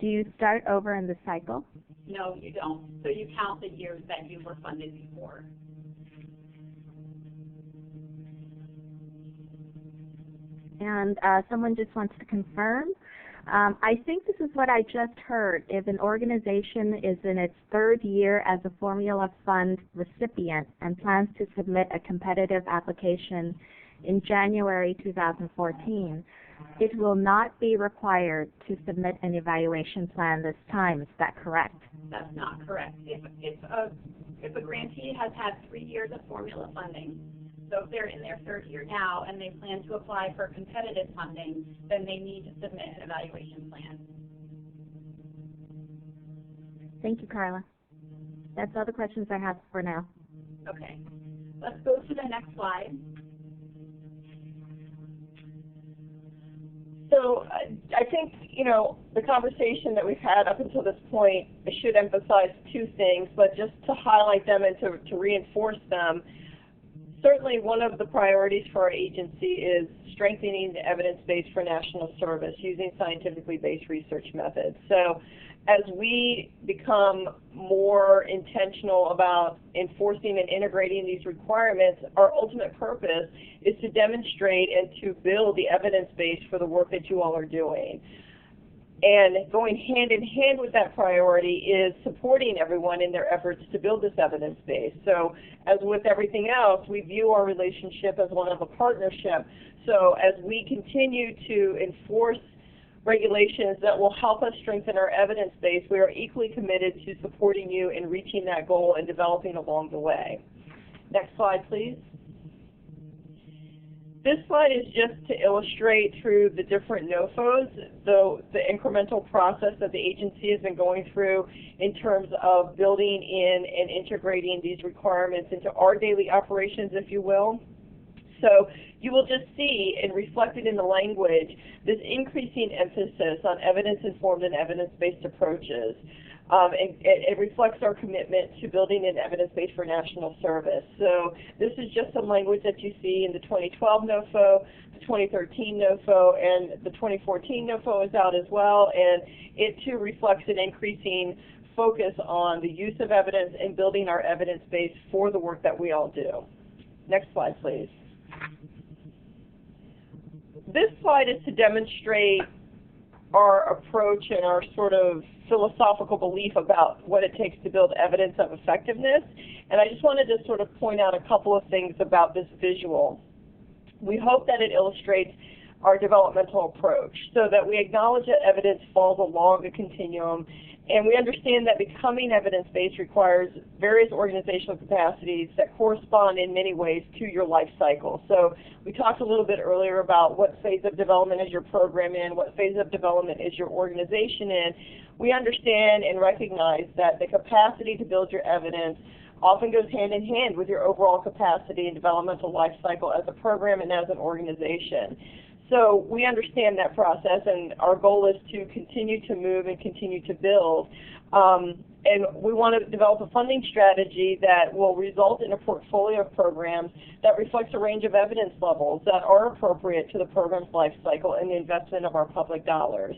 Do you start over in the cycle? No, you don't. So you count the years that you were funded before. And someone just wants to confirm. I think this is what I just heard. If an organization is in its 3rd year as a formula fund recipient and plans to submit a competitive application in January 2014, it will not be required to submit an evaluation plan this time. Is that correct? That's not correct. If a grantee has had 3 years of formula funding, so if they're in their 3rd year now and they plan to apply for competitive funding, then they need to submit an evaluation plan. Thank you, Carla. That's all the questions I have for now. Okay. Let's go to the next slide. So I think, the conversation that we've had up until this point, I should emphasize 2 things, but just to highlight them and to reinforce them. Certainly one of the priorities for our agency is strengthening the evidence base for national service using scientifically based research methods. So as we become more intentional about enforcing and integrating these requirements, our ultimate purpose is to demonstrate and to build the evidence base for the work that you all are doing. And going hand in hand with that priority is supporting everyone in their efforts to build this evidence base. So as with everything else, we view our relationship as one of a partnership. So as we continue to enforce regulations that will help us strengthen our evidence base, we are equally committed to supporting you in reaching that goal and developing along the way. Next slide, please. This slide is just to illustrate through the different NOFOs the incremental process that the agency has been going through in terms of building in and integrating these requirements into our daily operations, if you will. So you will just see, and reflected in the language, this increasing emphasis on evidence-informed and evidence-based approaches. And it reflects our commitment to building an evidence base for national service. So this is just some language that you see in the 2012 NOFO, the 2013 NOFO, and the 2014 NOFO is out as well. And it too reflects an increasing focus on the use of evidence and building our evidence base for the work that we all do. Next slide, please. This slide is to demonstrate our approach and our sort of philosophical belief about what it takes to build evidence of effectiveness. And I just wanted to sort of point out a couple of things about this visual. We hope that it illustrates our developmental approach so that we acknowledge that evidence falls along the continuum, and we understand that becoming evidence-based requires various organizational capacities that correspond in many ways to your life cycle. So we talked a little bit earlier about what phase of development is your program in, what phase of development is your organization in. We understand and recognize that the capacity to build your evidence often goes hand in hand with your overall capacity and developmental life cycle as a program and as an organization. So we understand that process, and our goal is to continue to move and continue to build. And we want to develop a funding strategy that will result in a portfolio of programs that reflects a range of evidence levels that are appropriate to the program's life cycle and the investment of our public dollars.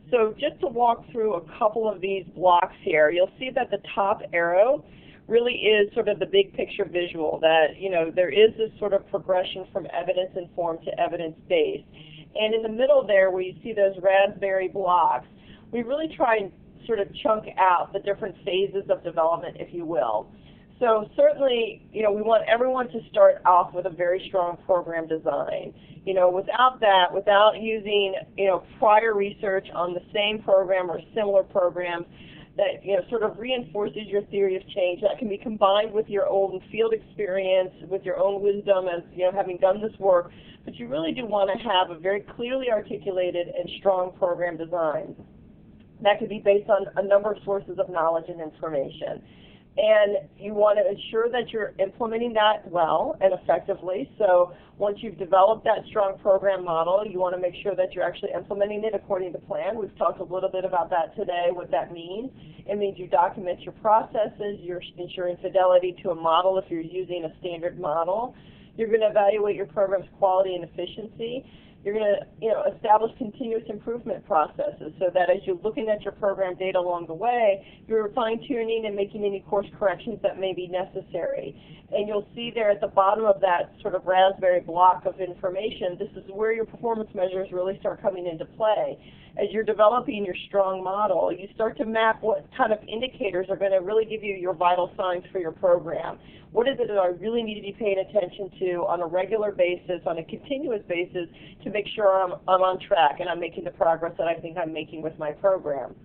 So just to walk through a couple of these blocks here, you'll see that the top arrow really is sort of the big picture visual that, you know, there is this sort of progression from evidence-informed to evidence-based. And in the middle there, where you see those raspberry blocks, we really try and sort of chunk out the different phases of development, if you will. So certainly, you know, we want everyone to start off with a very strong program design. You know, without that, without using, you know, prior research on the same program or similar programs, that, you know, sort of reinforces your theory of change, that can be combined with your own field experience, with your own wisdom as, you know, having done this work. But you really do want to have a very clearly articulated and strong program design. That could be based on a number of sources of knowledge and information. And you want to ensure that you're implementing that well and effectively. So once you've developed that strong program model, you want to make sure that you're actually implementing it according to plan. We've talked a little bit about that today, what that means. It means you document your processes, you're ensuring fidelity to a model if you're using a standard model. You're going to evaluate your program's quality and efficiency. You're going to, you know, establish continuous improvement processes so that as you're looking at your program data along the way, you're fine-tuning and making any course corrections that may be necessary. And you'll see there at the bottom of that sort of raspberry block of information, this is where your performance measures really start coming into play. As you're developing your strong model, you start to map what kind of indicators are going to really give you your vital signs for your program. What is it that I really need to be paying attention to on a regular basis, on a continuous basis, to make sure I'm on track and I'm making the progress that I think I'm making with my program.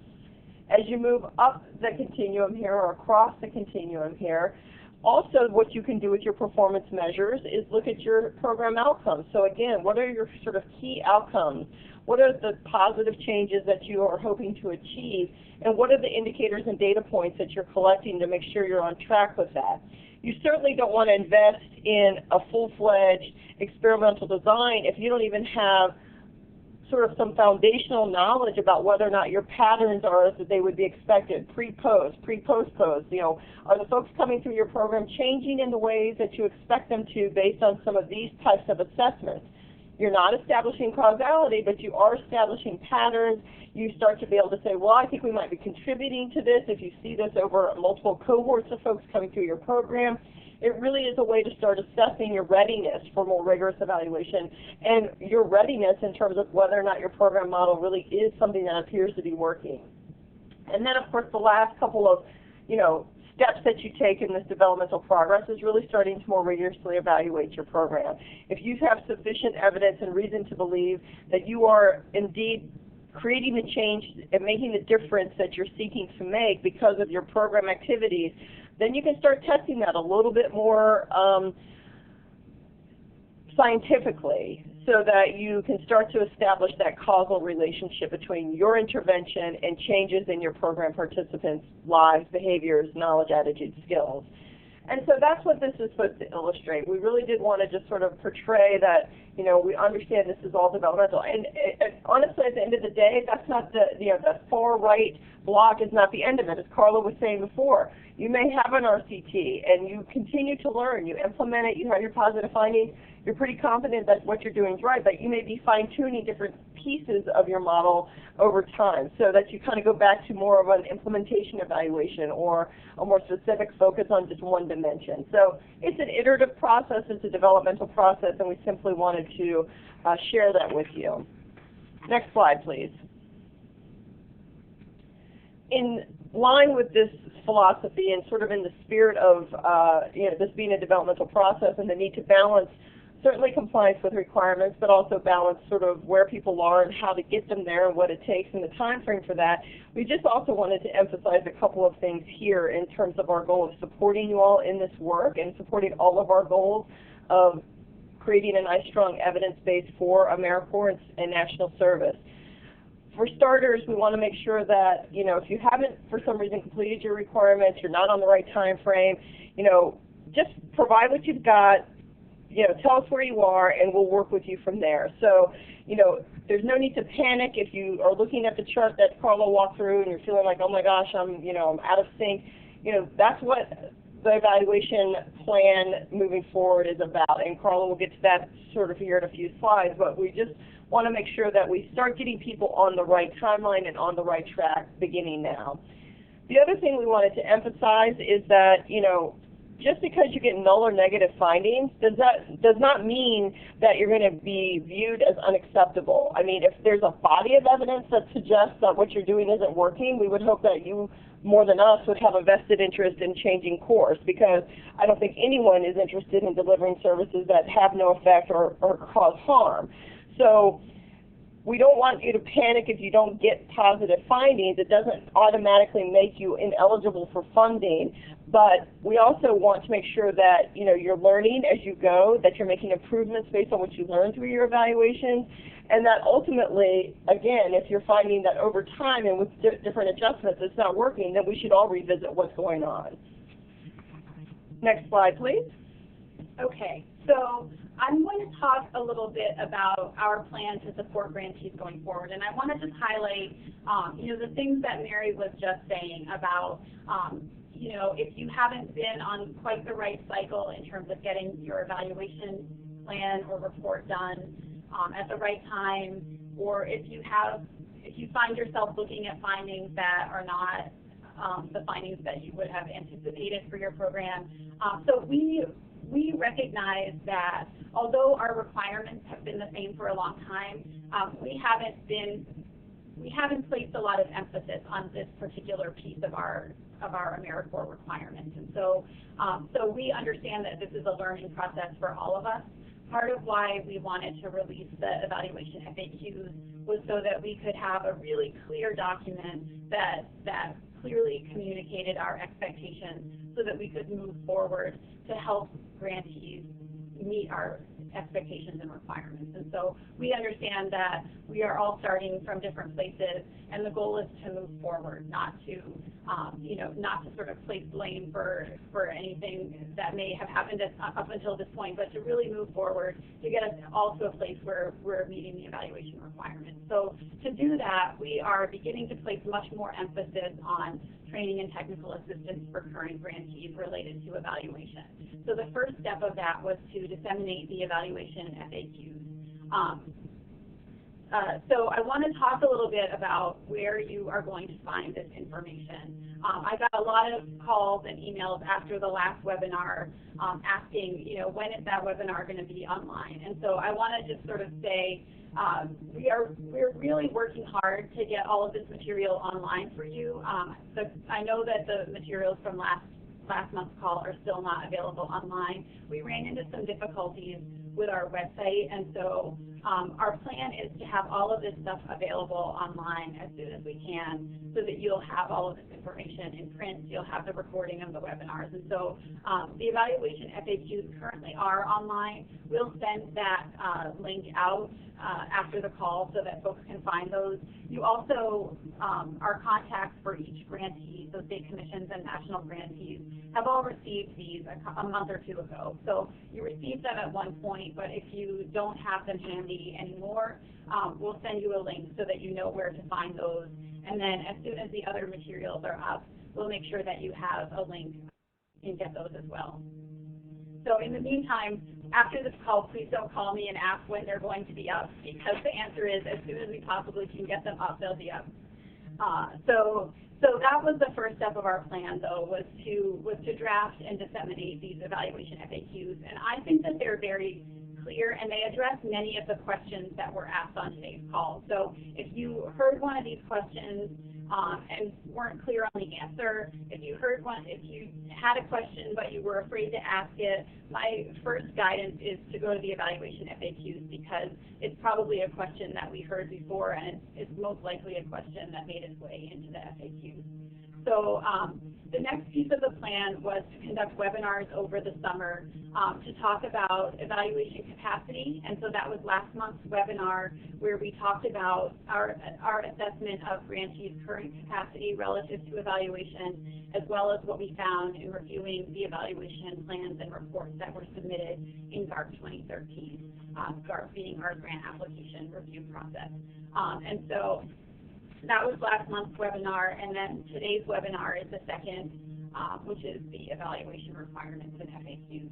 As you move up the continuum here or across the continuum here, also what you can do with your performance measures is look at your program outcomes. So again, what are your sort of key outcomes? What are the positive changes that you are hoping to achieve? And what are the indicators and data points that you're collecting to make sure you're on track with that? You certainly don't want to invest in a full-fledged experimental design if you don't even have sort of some foundational knowledge about whether or not your patterns are as they would be expected, pre-post, post-post. You know, are the folks coming through your program changing in the ways that you expect them to based on some of these types of assessments? You're not establishing causality, but you are establishing patterns. You start to be able to say, well, I think we might be contributing to this. If you see this over multiple cohorts of folks coming through your program, it really is a way to start assessing your readiness for more rigorous evaluation and your readiness in terms of whether or not your program model really is something that appears to be working. And then, of course, the last couple of, you know, steps that you take in this developmental progress is really starting to more rigorously evaluate your program. If you have sufficient evidence and reason to believe that you are indeed creating the change and making the difference that you're seeking to make because of your program activities, then you can start testing that a little bit more scientifically, so that you can start to establish that causal relationship between your intervention and changes in your program participants' lives, behaviors, knowledge, attitudes, skills. And so that's what this is supposed to illustrate. We really did want to just sort of portray that, you know, we understand this is all developmental. And honestly, at the end of the day, that's not the, you know, the far right block is not the end of it. As Carla was saying before, you may have an RCT and you continue to learn, you implement it, you have your positive findings, you're pretty confident that what you're doing is right, but you may be fine-tuning different pieces of your model over time so that you kind of go back to more of an implementation evaluation or a more specific focus on just one dimension. So it's an iterative process, it's a developmental process, and we simply wanted to share that with you. Next slide, please. In line with this philosophy and sort of in the spirit of you know, this being a developmental process and the need to balance certainly compliance with requirements, but also balance sort of where people are and how to get them there and what it takes and the time frame for that. We just also wanted to emphasize a couple of things here in terms of our goal of supporting you all in this work and supporting all of our goals of creating a nice, strong evidence base for AmeriCorps and national service. For starters, we want to make sure that, if you haven't for some reason completed your requirements, you're not on the right time frame, just provide what you've got, tell us where you are, and we'll work with you from there. So, there's no need to panic if you are looking at the chart that Carla walked through and you're feeling like, oh my gosh, I'm out of sync. That's what the evaluation plan moving forward is about, and Carla will get to that sort of here in a few slides, but we just want to make sure that we start getting people on the right timeline and on the right track beginning now. The other thing we wanted to emphasize is that, just because you get null or negative findings does not mean that you're going to be viewed as unacceptable. I mean, if there's a body of evidence that suggests that what you're doing isn't working, we would hope that you, more than us, would have a vested interest in changing course, because I don't think anyone is interested in delivering services that have no effect or cause harm. So we don't want you to panic if you don't get positive findings. It doesn't automatically make you ineligible for funding, but we also want to make sure that you're learning as you go, that you're making improvements based on what you learn through your evaluations, and that ultimately, again, if you're finding that over time and with different adjustments it's not working, then we should all revisit what's going on. Next slide, please. Okay, so I'm going to talk a little bit about our plan to support grantees going forward, and I want to just highlight, the things that Mary was just saying about, if you haven't been on quite the right cycle in terms of getting your evaluation plan or report done at the right time, or if you find yourself looking at findings that are not the findings that you would have anticipated for your program. So we recognize that although our requirements have been the same for a long time, we haven't placed a lot of emphasis on this particular piece of our AmeriCorps requirements. And so we understand that this is a learning process for all of us. Part of why we wanted to release the evaluation FAQs was so that we could have a really clear document that clearly communicated our expectations so that we could move forward to help grantees meet our expectations and requirements. And so we understand that we are all starting from different places, and the goal is to move forward, not to sort of place blame for anything that may have happened up until this point, but to really move forward to get us all to a place where we're meeting the evaluation requirements. So to do that, we are beginning to place much more emphasis on training and technical assistance for current grantees related to evaluation. So the first step of that was to disseminate the evaluation FAQs. So I want to talk a little bit about where you are going to find this information. I got a lot of calls and emails after the last webinar asking, when is that webinar going to be online? And so I want to just sort of say, we're really working hard to get all of this material online for you. I know that the materials from last month's call are still not available online. We ran into some difficulties with our website, and so our plan is to have all of this stuff available online as soon as we can, so that you'll have all of this information in print. You'll have the recording of the webinars. And so the evaluation FAQs currently are online. We'll send that link out after the call so that folks can find those. You also, our contacts for each grantee, so state commissions and national grantees, have all received these a month or two ago. So you received them at one point, but if you don't have them handy anymore, we'll send you a link so that you know where to find those. And then as soon as the other materials are up, we'll make sure that you have a link and get those as well. So in the meantime, after this call, please don't call me and ask when they're going to be up, because the answer is as soon as we possibly can get them up, they'll be up. So that was the first step of our plan, though, was to draft and disseminate these evaluation FAQs. And I think that they're very clear, and they address many of the questions that were asked on today's call. So if you heard one of these questions and weren't clear on the answer. If you heard one, if you had a question but you were afraid to ask it, my first guidance is to go to the evaluation FAQs, because it's probably a question that we heard before, and it's most likely a question that made its way into the FAQs. So the next piece of the plan was to conduct webinars over the summer to talk about evaluation capacity. And so that was last month's webinar, where we talked about our assessment of grantees' current capacity relative to evaluation, as well as what we found in reviewing the evaluation plans and reports that were submitted in GARP 2013, GARP being our grant application review process. And so that was last month's webinar, and then today's webinar is the second, which is the evaluation requirements and FAQs.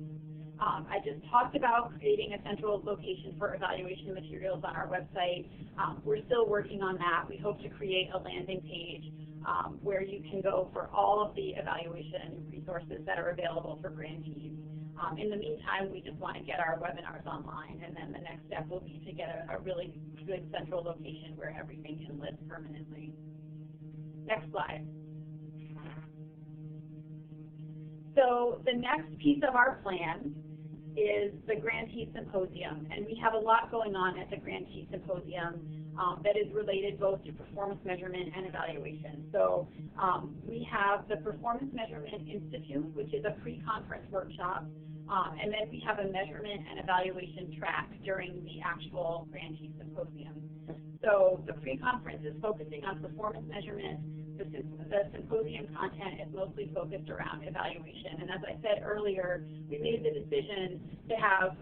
I just talked about creating a central location for evaluation materials on our website. We're still working on that. We hope to create a landing page where you can go for all of the evaluation resources that are available for grantees. In the meantime, we just want to get our webinars online, and then the next step will be to get a really good central location where everything can live permanently. Next slide. So the next piece of our plan is the Grantee Symposium, and we have a lot going on at the Grantee Symposium that is related both to performance measurement and evaluation. So we have the Performance Measurement Institute, which is a pre-conference workshop, and then we have a measurement and evaluation track during the actual Grantee Symposium. So the pre-conference is focusing on performance measurement. The symposium content is mostly focused around evaluation. And as I said earlier, we made the decision to have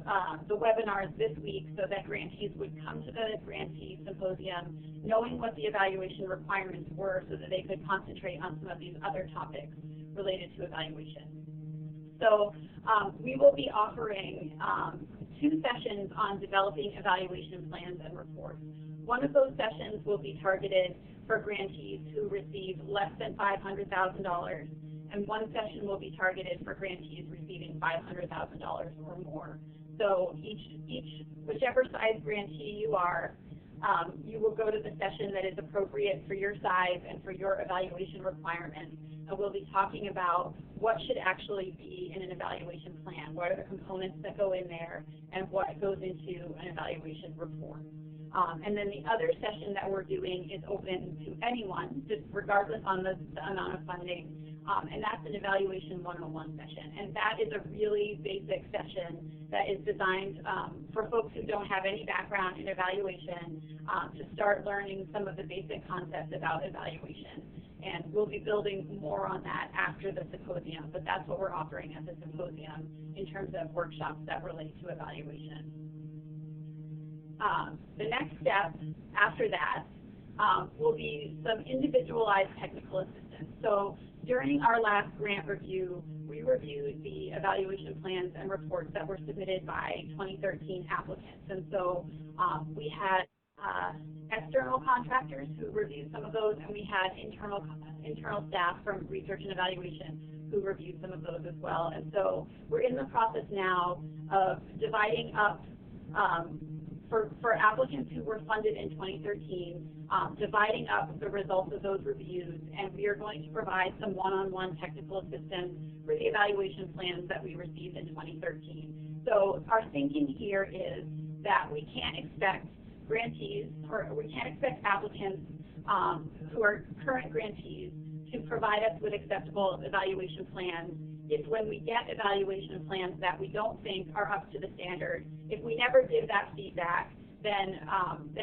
the webinars this week so that grantees would come to the Grantee Symposium knowing what the evaluation requirements were, so that they could concentrate on some of these other topics related to evaluation. So we will be offering 2 sessions on developing evaluation plans and reports. One of those sessions will be targeted for grantees who receive less than $500,000, and one session will be targeted for grantees receiving $500,000 or more. So whichever size grantee you are, you will go to the session that is appropriate for your size and for your evaluation requirements. And we'll be talking about what should actually be in an evaluation plan, what are the components that go in there, and what goes into an evaluation report. And then the other session that we're doing is open to anyone, just regardless on the amount of funding, and that's an Evaluation 101 session. And that is a really basic session that is designed for folks who don't have any background in evaluation to start learning some of the basic concepts about evaluation. And we'll be building more on that after the symposium, but that's what we're offering at the symposium in terms of workshops that relate to evaluation. The next step after that will be some individualized technical assistance. So during our last grant review, we reviewed the evaluation plans and reports that were submitted by 2013 applicants. And so we had external contractors who reviewed some of those, and we had internal staff from research and evaluation who reviewed some of those as well. And so we're in the process now of dividing up for applicants who were funded in 2013, dividing up the results of those reviews, and we are going to provide some one-on-one technical assistance for the evaluation plans that we received in 2013. So our thinking here is that we can't expect grantees, or we can't expect applicants who are current grantees to provide us with acceptable evaluation plans if when we get evaluation plans that we don't think are up to the standard. If we never give that feedback, then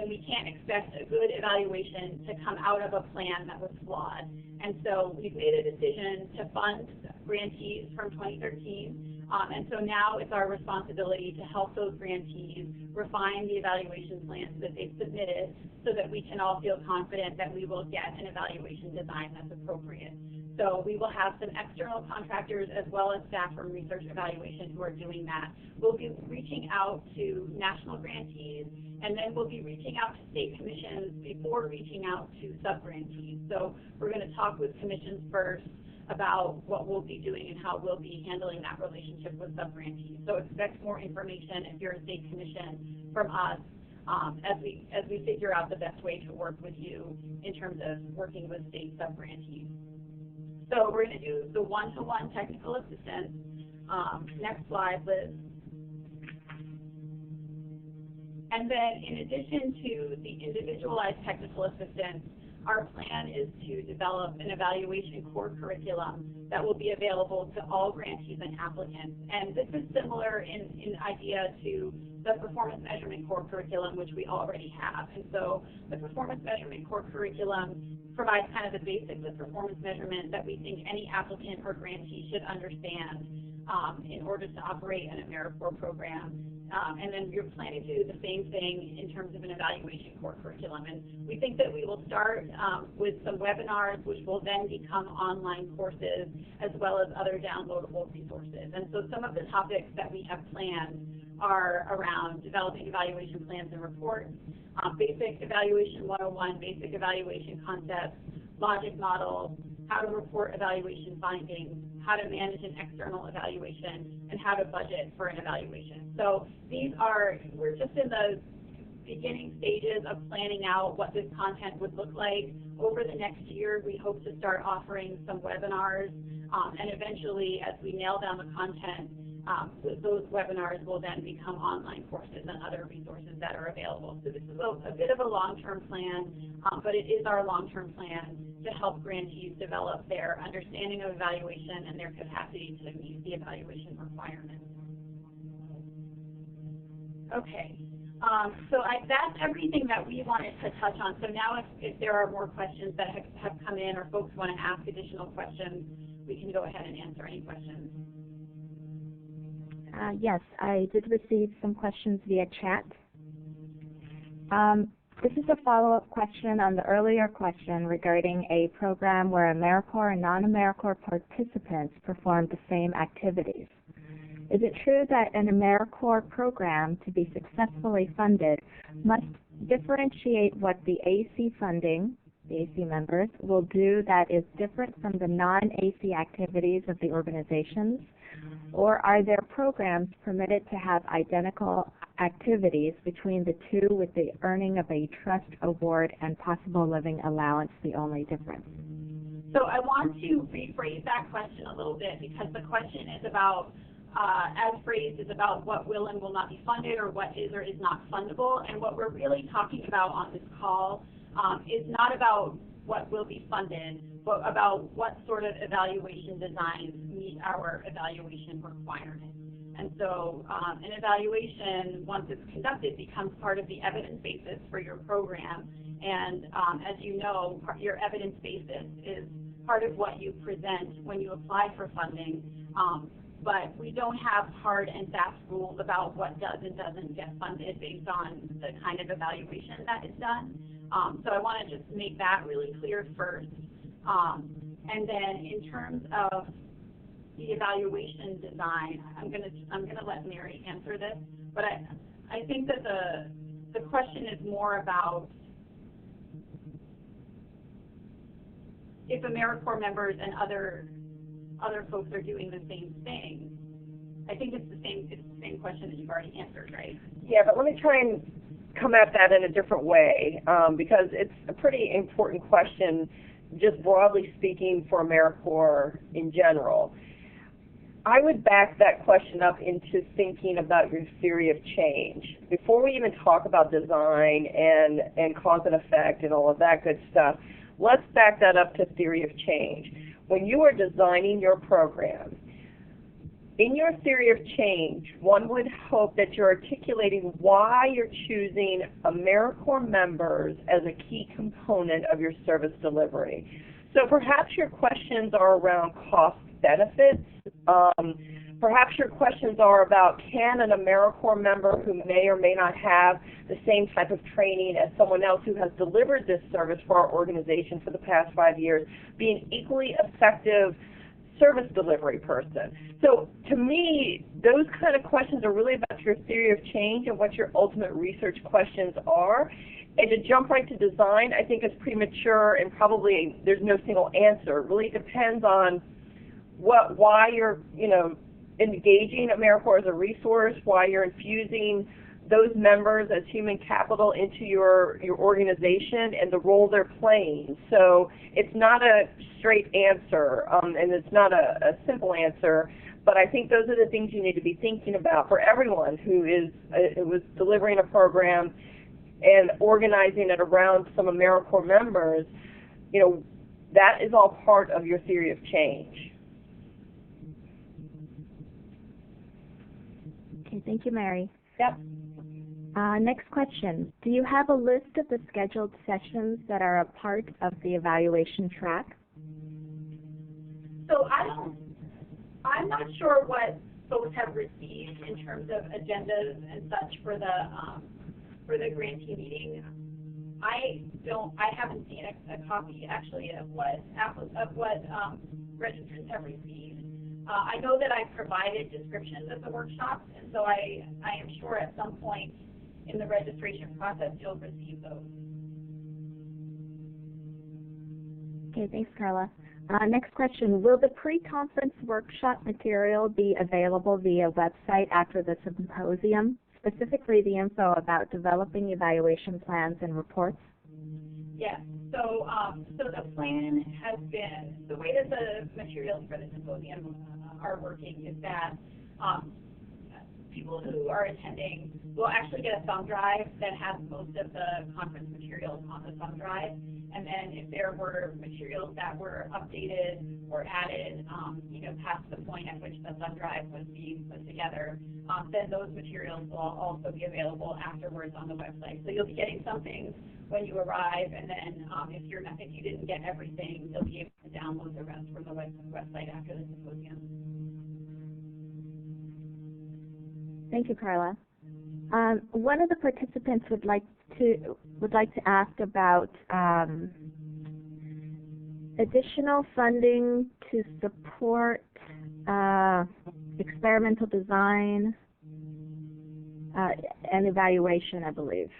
we can't expect a good evaluation to come out of a plan that was flawed. And so we've made a decision to fund grantees from 2013, and so now it's our responsibility to help those grantees refine the evaluation plans that they've submitted so that we can all feel confident that we will get an evaluation design that's appropriate. So we will have some external contractors as well as staff from research evaluation who are doing that. We'll be reaching out to national grantees, and then we'll be reaching out to state commissions before reaching out to sub-grantees. So we're going to talk with commissions first about what we'll be doing and how we'll be handling that relationship with sub-grantees. So expect more information if you're a state commission from us as we figure out the best way to work with you in terms of working with state subgrantees. So we're going to do the one-to-one technical assistance. Next slide, Liz. And then in addition to the individualized technical assistance, our plan is to develop an evaluation core curriculum that will be available to all grantees and applicants. And this is similar in idea to the performance measurement core curriculum, which we already have. And so the performance measurement core curriculum provides kind of the basics of performance measurement that we think any applicant or grantee should understand in order to operate an AmeriCorps program. And then you're planning to do the same thing in terms of an evaluation core curriculum. And we think that we will start with some webinars, which will then become online courses, as well as other downloadable resources. And so some of the topics that we have planned are around developing evaluation plans and reports, basic evaluation 101, basic evaluation concepts, logic models, how to report evaluation findings, how to manage an external evaluation, and how to budget for an evaluation. So these are, we're just in the beginning stages of planning out what this content would look like. Over the next year, we hope to start offering some webinars, and eventually, as we nail down the content, those webinars will then become online courses and other resources that are available. So this is a bit of a long-term plan, but it is our long-term plan to help grantees develop their understanding of evaluation and their capacity to meet the evaluation requirements. Okay, so that's everything that we wanted to touch on. So now if there are more questions that have come in or folks want to ask additional questions, we can go ahead and answer any questions. Yes, I did receive some questions via chat. This is a follow-up question on the earlier question regarding a program where AmeriCorps and non-AmeriCorps participants perform the same activities. Is it true that an AmeriCorps program, to be successfully funded, must differentiate what the AC funding, the AC members, will do that is different from the non-AC activities of the organizations? Or are there programs permitted to have identical activities between the two, with the earning of a trust award and possible living allowance the only difference? So I want to rephrase that question a little bit, because the question is about, as phrased, is about what will and will not be funded, or what is or is not fundable. And what we're really talking about on this call is not about what will be funded, but about what sort of evaluation designs meet our evaluation requirements. And so an evaluation, once it's conducted, becomes part of the evidence basis for your program. And as you know, your evidence basis is part of what you present when you apply for funding. But we don't have hard and fast rules about what does and doesn't get funded based on the kind of evaluation that is done. So I want to just make that really clear first. And then in terms of the evaluation design, I'm gonna let Mary answer this. But I think that the question is more about if AmeriCorps members and other folks are doing the same thing. I think it's the same question that you've already answered, right? Yeah, but let me try and come at that in a different way, because it's a pretty important question, just broadly speaking, for AmeriCorps in general. I would back that question up into thinking about your theory of change. Before we even talk about design and cause and effect and all of that good stuff, let's back that up to theory of change. When you are designing your program, in your theory of change, one would hope that you're articulating why you're choosing AmeriCorps members as a key component of your service delivery. So perhaps your questions are around cost benefits. Perhaps your questions are about, can an AmeriCorps member who may or may not have the same type of training as someone else who has delivered this service for our organization for the past 5 years be an equally effective service delivery person? So to me, those kind of questions are really about your theory of change and what your ultimate research questions are. And to jump right to design, I think is premature, and probably there's no single answer. It really depends on why you're engaging AmeriCorps as a resource, why you're infusing those members as human capital into your organization and the role they're playing. So it's not a straight answer, and it's not a simple answer, but I think those are the things you need to be thinking about for everyone who was delivering a program and organizing it around some AmeriCorps members. You know, that is all part of your theory of change. Okay, thank you, Mary. Yep. Next question. Do you have a list of the scheduled sessions that are a part of the evaluation track? So I'm not sure what folks have received in terms of agendas and such for the grantee meeting. I haven't seen a copy actually of what registrants have received. I know that I provided descriptions of the workshops, and so I am sure at some point in the registration process you'll receive those. Okay, thanks, Carla. Next question. Will the pre-conference workshop material be available via website after the symposium, specifically the info about developing evaluation plans and reports? Yes. So the plan has been, the way that the materials for the symposium are working is that people who are attending will actually get a thumb drive that has most of the conference materials on the thumb drive. And then if there were materials that were updated or added, past the point at which the thumb drive was being put together, then those materials will also be available afterwards on the website. So you'll be getting some things when you arrive, and then if you didn't get everything, you'll be able to download the rest from the website after the symposium. Thank you, Carla. One of the participants would like to ask about additional funding to support experimental design and evaluation, I believe.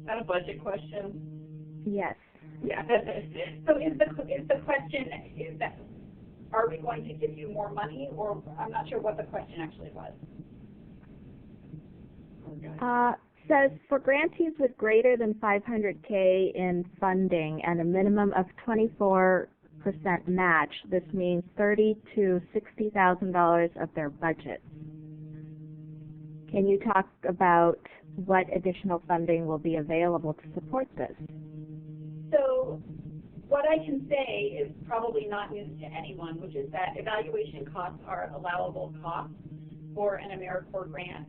Is that a budget question? Yes. Yeah. So is the question is that, are we going to give you more money, or I'm not sure what the question actually was. Says for grantees with greater than $500K in funding and a minimum of 24% match, this means $30,000 to $60,000 of their budget. Can you talk about what additional funding will be available to support this? So what I can say is probably not news to anyone, which is that evaluation costs are allowable costs for an AmeriCorps grant.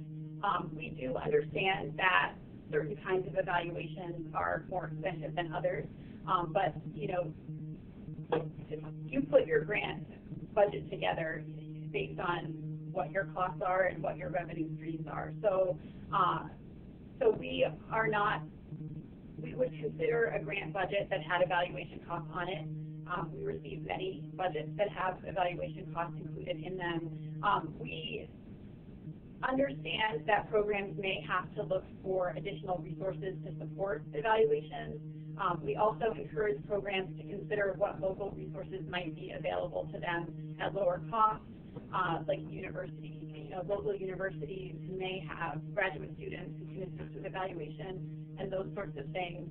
We do understand that certain kinds of evaluations are more expensive than others, but you put your grant budget together based on what your costs are and what your revenue streams are. So we would consider a grant budget that had evaluation costs on it. We receive many budgets that have evaluation costs included in them. We understand that programs may have to look for additional resources to support evaluation. We also encourage programs to consider what local resources might be available to them at lower costs, like universities. Local universities may have graduate students who can assist with evaluation and those sorts of things.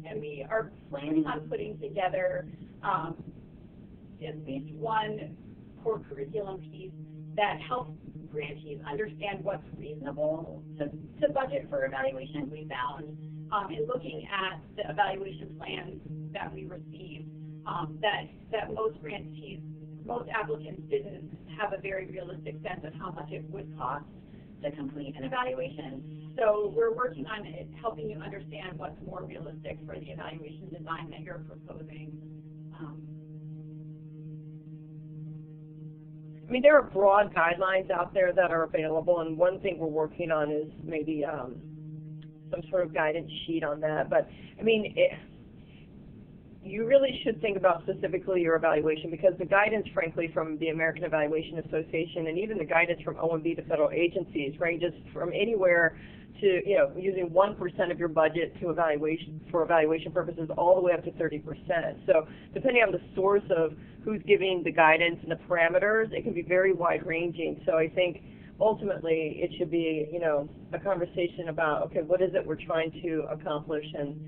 And we are planning on putting together at least one core curriculum piece that helps grantees understand what's reasonable to budget for evaluation. We found in looking at the evaluation plans that we received that most applicants didn't have a very realistic sense of how much it would cost to complete an evaluation. So we're working on helping you understand what's more realistic for the evaluation design that you're proposing. I mean, there are broad guidelines out there that are available, and one thing we're working on is maybe some sort of guidance sheet on that. But, I mean, you really should think about specifically your evaluation, because the guidance, frankly, from the American Evaluation Association and even the guidance from OMB to federal agencies ranges from anywhere to, using 1% of your budget to for evaluation purposes all the way up to 30%. So depending on the source of who's giving the guidance and the parameters, it can be very wide-ranging. So I think ultimately it should be, you know, a conversation about, okay, what is it we're trying to accomplish, and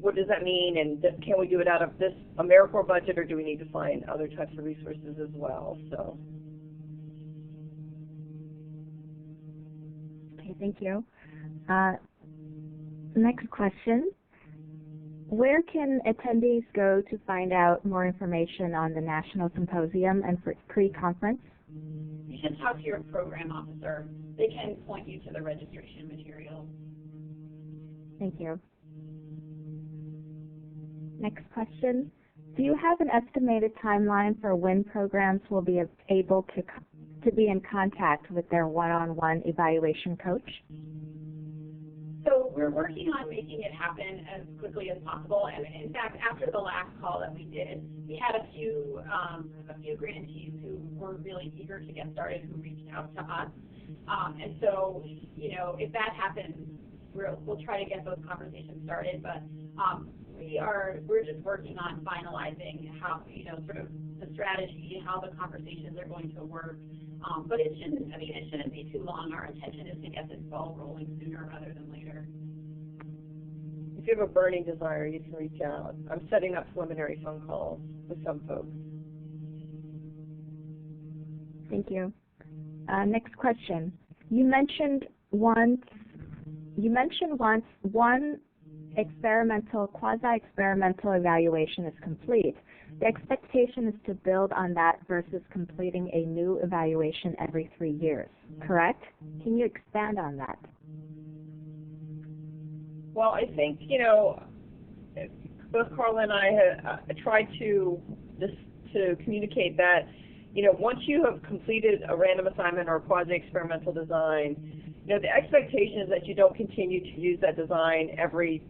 what does that mean, and can we do it out of this AmeriCorps budget, or do we need to find other types of resources as well? So. Okay, thank you. Next question. Where can attendees go to find out more information on the National Symposium and pre-conference? You should talk to your program officer. They can point you to the registration material. Thank you. Next question. Do you have an estimated timeline for when programs will be able to be in contact with their one-on-one evaluation coach? So we're working on making it happen as quickly as possible. And in fact, after the last call that we did, we had a few grantees who were really eager to get started who reached out to us. And so, you know, if that happens, we'll try to get those conversations started. But we're just working on finalizing how, you know, sort of the strategy, how the conversations are going to work. But it shouldn't be too long. Our intention is to get this ball rolling sooner rather than later. If you have a burning desire, you can reach out. I'm setting up preliminary phone calls with some folks. Thank you. Next question. You mentioned once one quasi-experimental evaluation is complete. The expectation is to build on that versus completing a new evaluation every 3 years, correct? Can you expand on that? Well, I think, you know, both Carla and I have tried to communicate that, you know, once you have completed a random assignment or a quasi-experimental design, you know, the expectation is that you don't continue to use that design every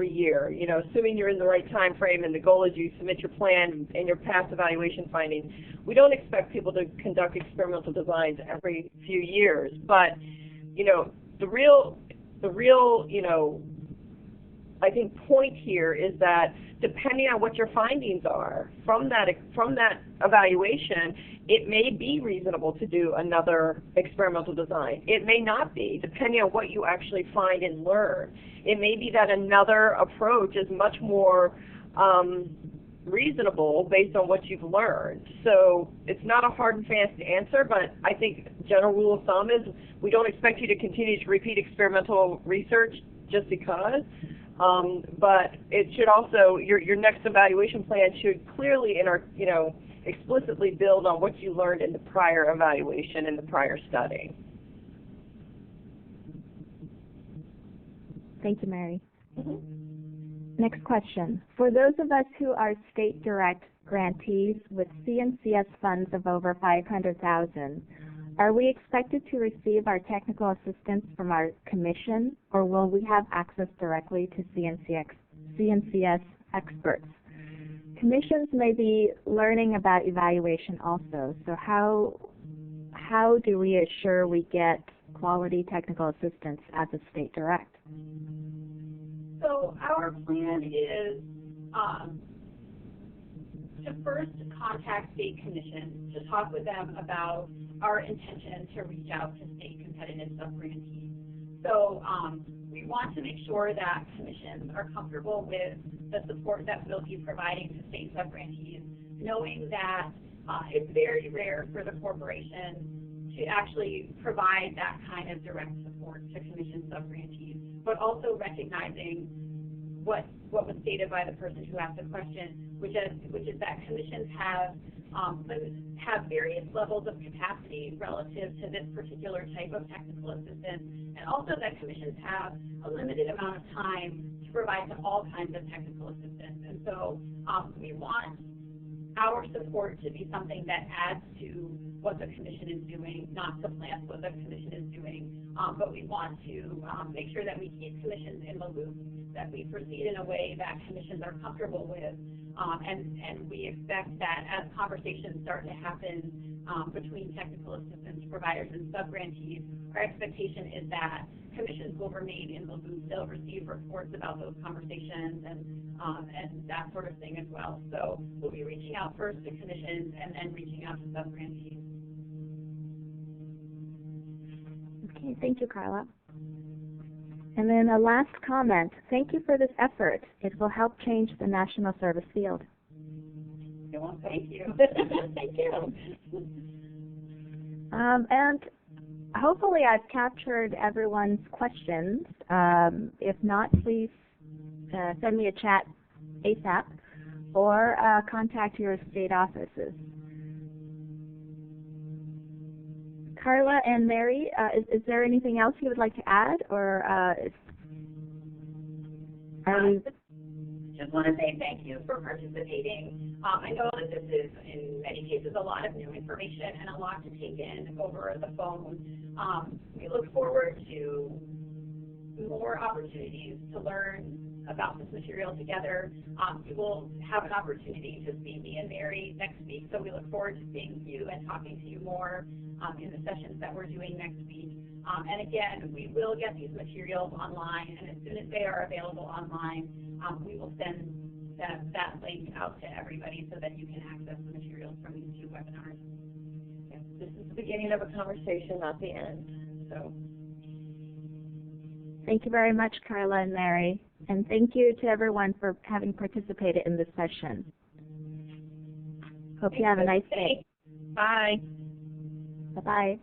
year. You know, assuming you're in the right time frame and the goal is you submit your plan and your past evaluation findings. We don't expect people to conduct experimental designs every few years, but, you know, the real, you know, I think point here is that depending on what your findings are from that evaluation, it may be reasonable to do another experimental design. It may not be, depending on what you actually find and learn. It may be that another approach is much more reasonable based on what you've learned. So it's not a hard and fast answer, but I think general rule of thumb is we don't expect you to continue to repeat experimental research just because. But it should also, your next evaluation plan should clearly, you know, explicitly build on what you learned in the prior evaluation and the prior study. Thank you, Mary. Next question. For those of us who are state direct grantees with CNCS funds of over $500,000, are we expected to receive our technical assistance from our commission, or will we have access directly to CNCS experts? Commissions may be learning about evaluation also, so how do we assure we get quality technical assistance as a state direct? So our plan is to first contact state commissions to talk with them about our intention to reach out to state competitive subgrantees. So we want to make sure that commissions are comfortable with the support that we'll be providing to state subgrantees, knowing that it's very rare for the corporation to actually provide that kind of direct support to commission subgrantees, but also recognizing what was stated by the person who asked the question, which is that commissions have various levels of capacity relative to this particular type of technical assistance, and also that commissions have a limited amount of time to provide to all kinds of technical assistance. And so we want our support to be something that adds to what the commission is doing, not supplant what the commission is doing, but we want to make sure that we keep commissions in the loop, that we proceed in a way that commissions are comfortable with, and we expect that as conversations start to happen between technical assistance providers and subgrantees, our expectation is that commissions will remain in the loop. They'll receive reports about those conversations and that sort of thing as well. So we'll be reaching out first to commissions and then reaching out to subgrantees. Okay, thank you, Carla. And then a last comment. Thank you for this effort. It will help change the national service field. Well, thank you. Thank you. And hopefully I've captured everyone's questions. If not, please send me a chat ASAP or contact your state offices. Carla and Mary, is there anything else you would like to add, or are we? Just want to say thank you for participating. I know that this is, in many cases, a lot of new information and a lot to take in over the phone. We look forward to more opportunities to learn about this material together. We will have an opportunity to see me and Mary next week, so we look forward to seeing you and talking to you more in the sessions that we're doing next week. And again, we will get these materials online, and as soon as they are available online, we will send that link out to everybody so that you can access the materials from these two webinars. Yes, this is the beginning of a conversation, not the end. So, thank you very much, Carla and Mary. And thank you to everyone for having participated in this session. Hope you have a nice day. bye. Bye-bye.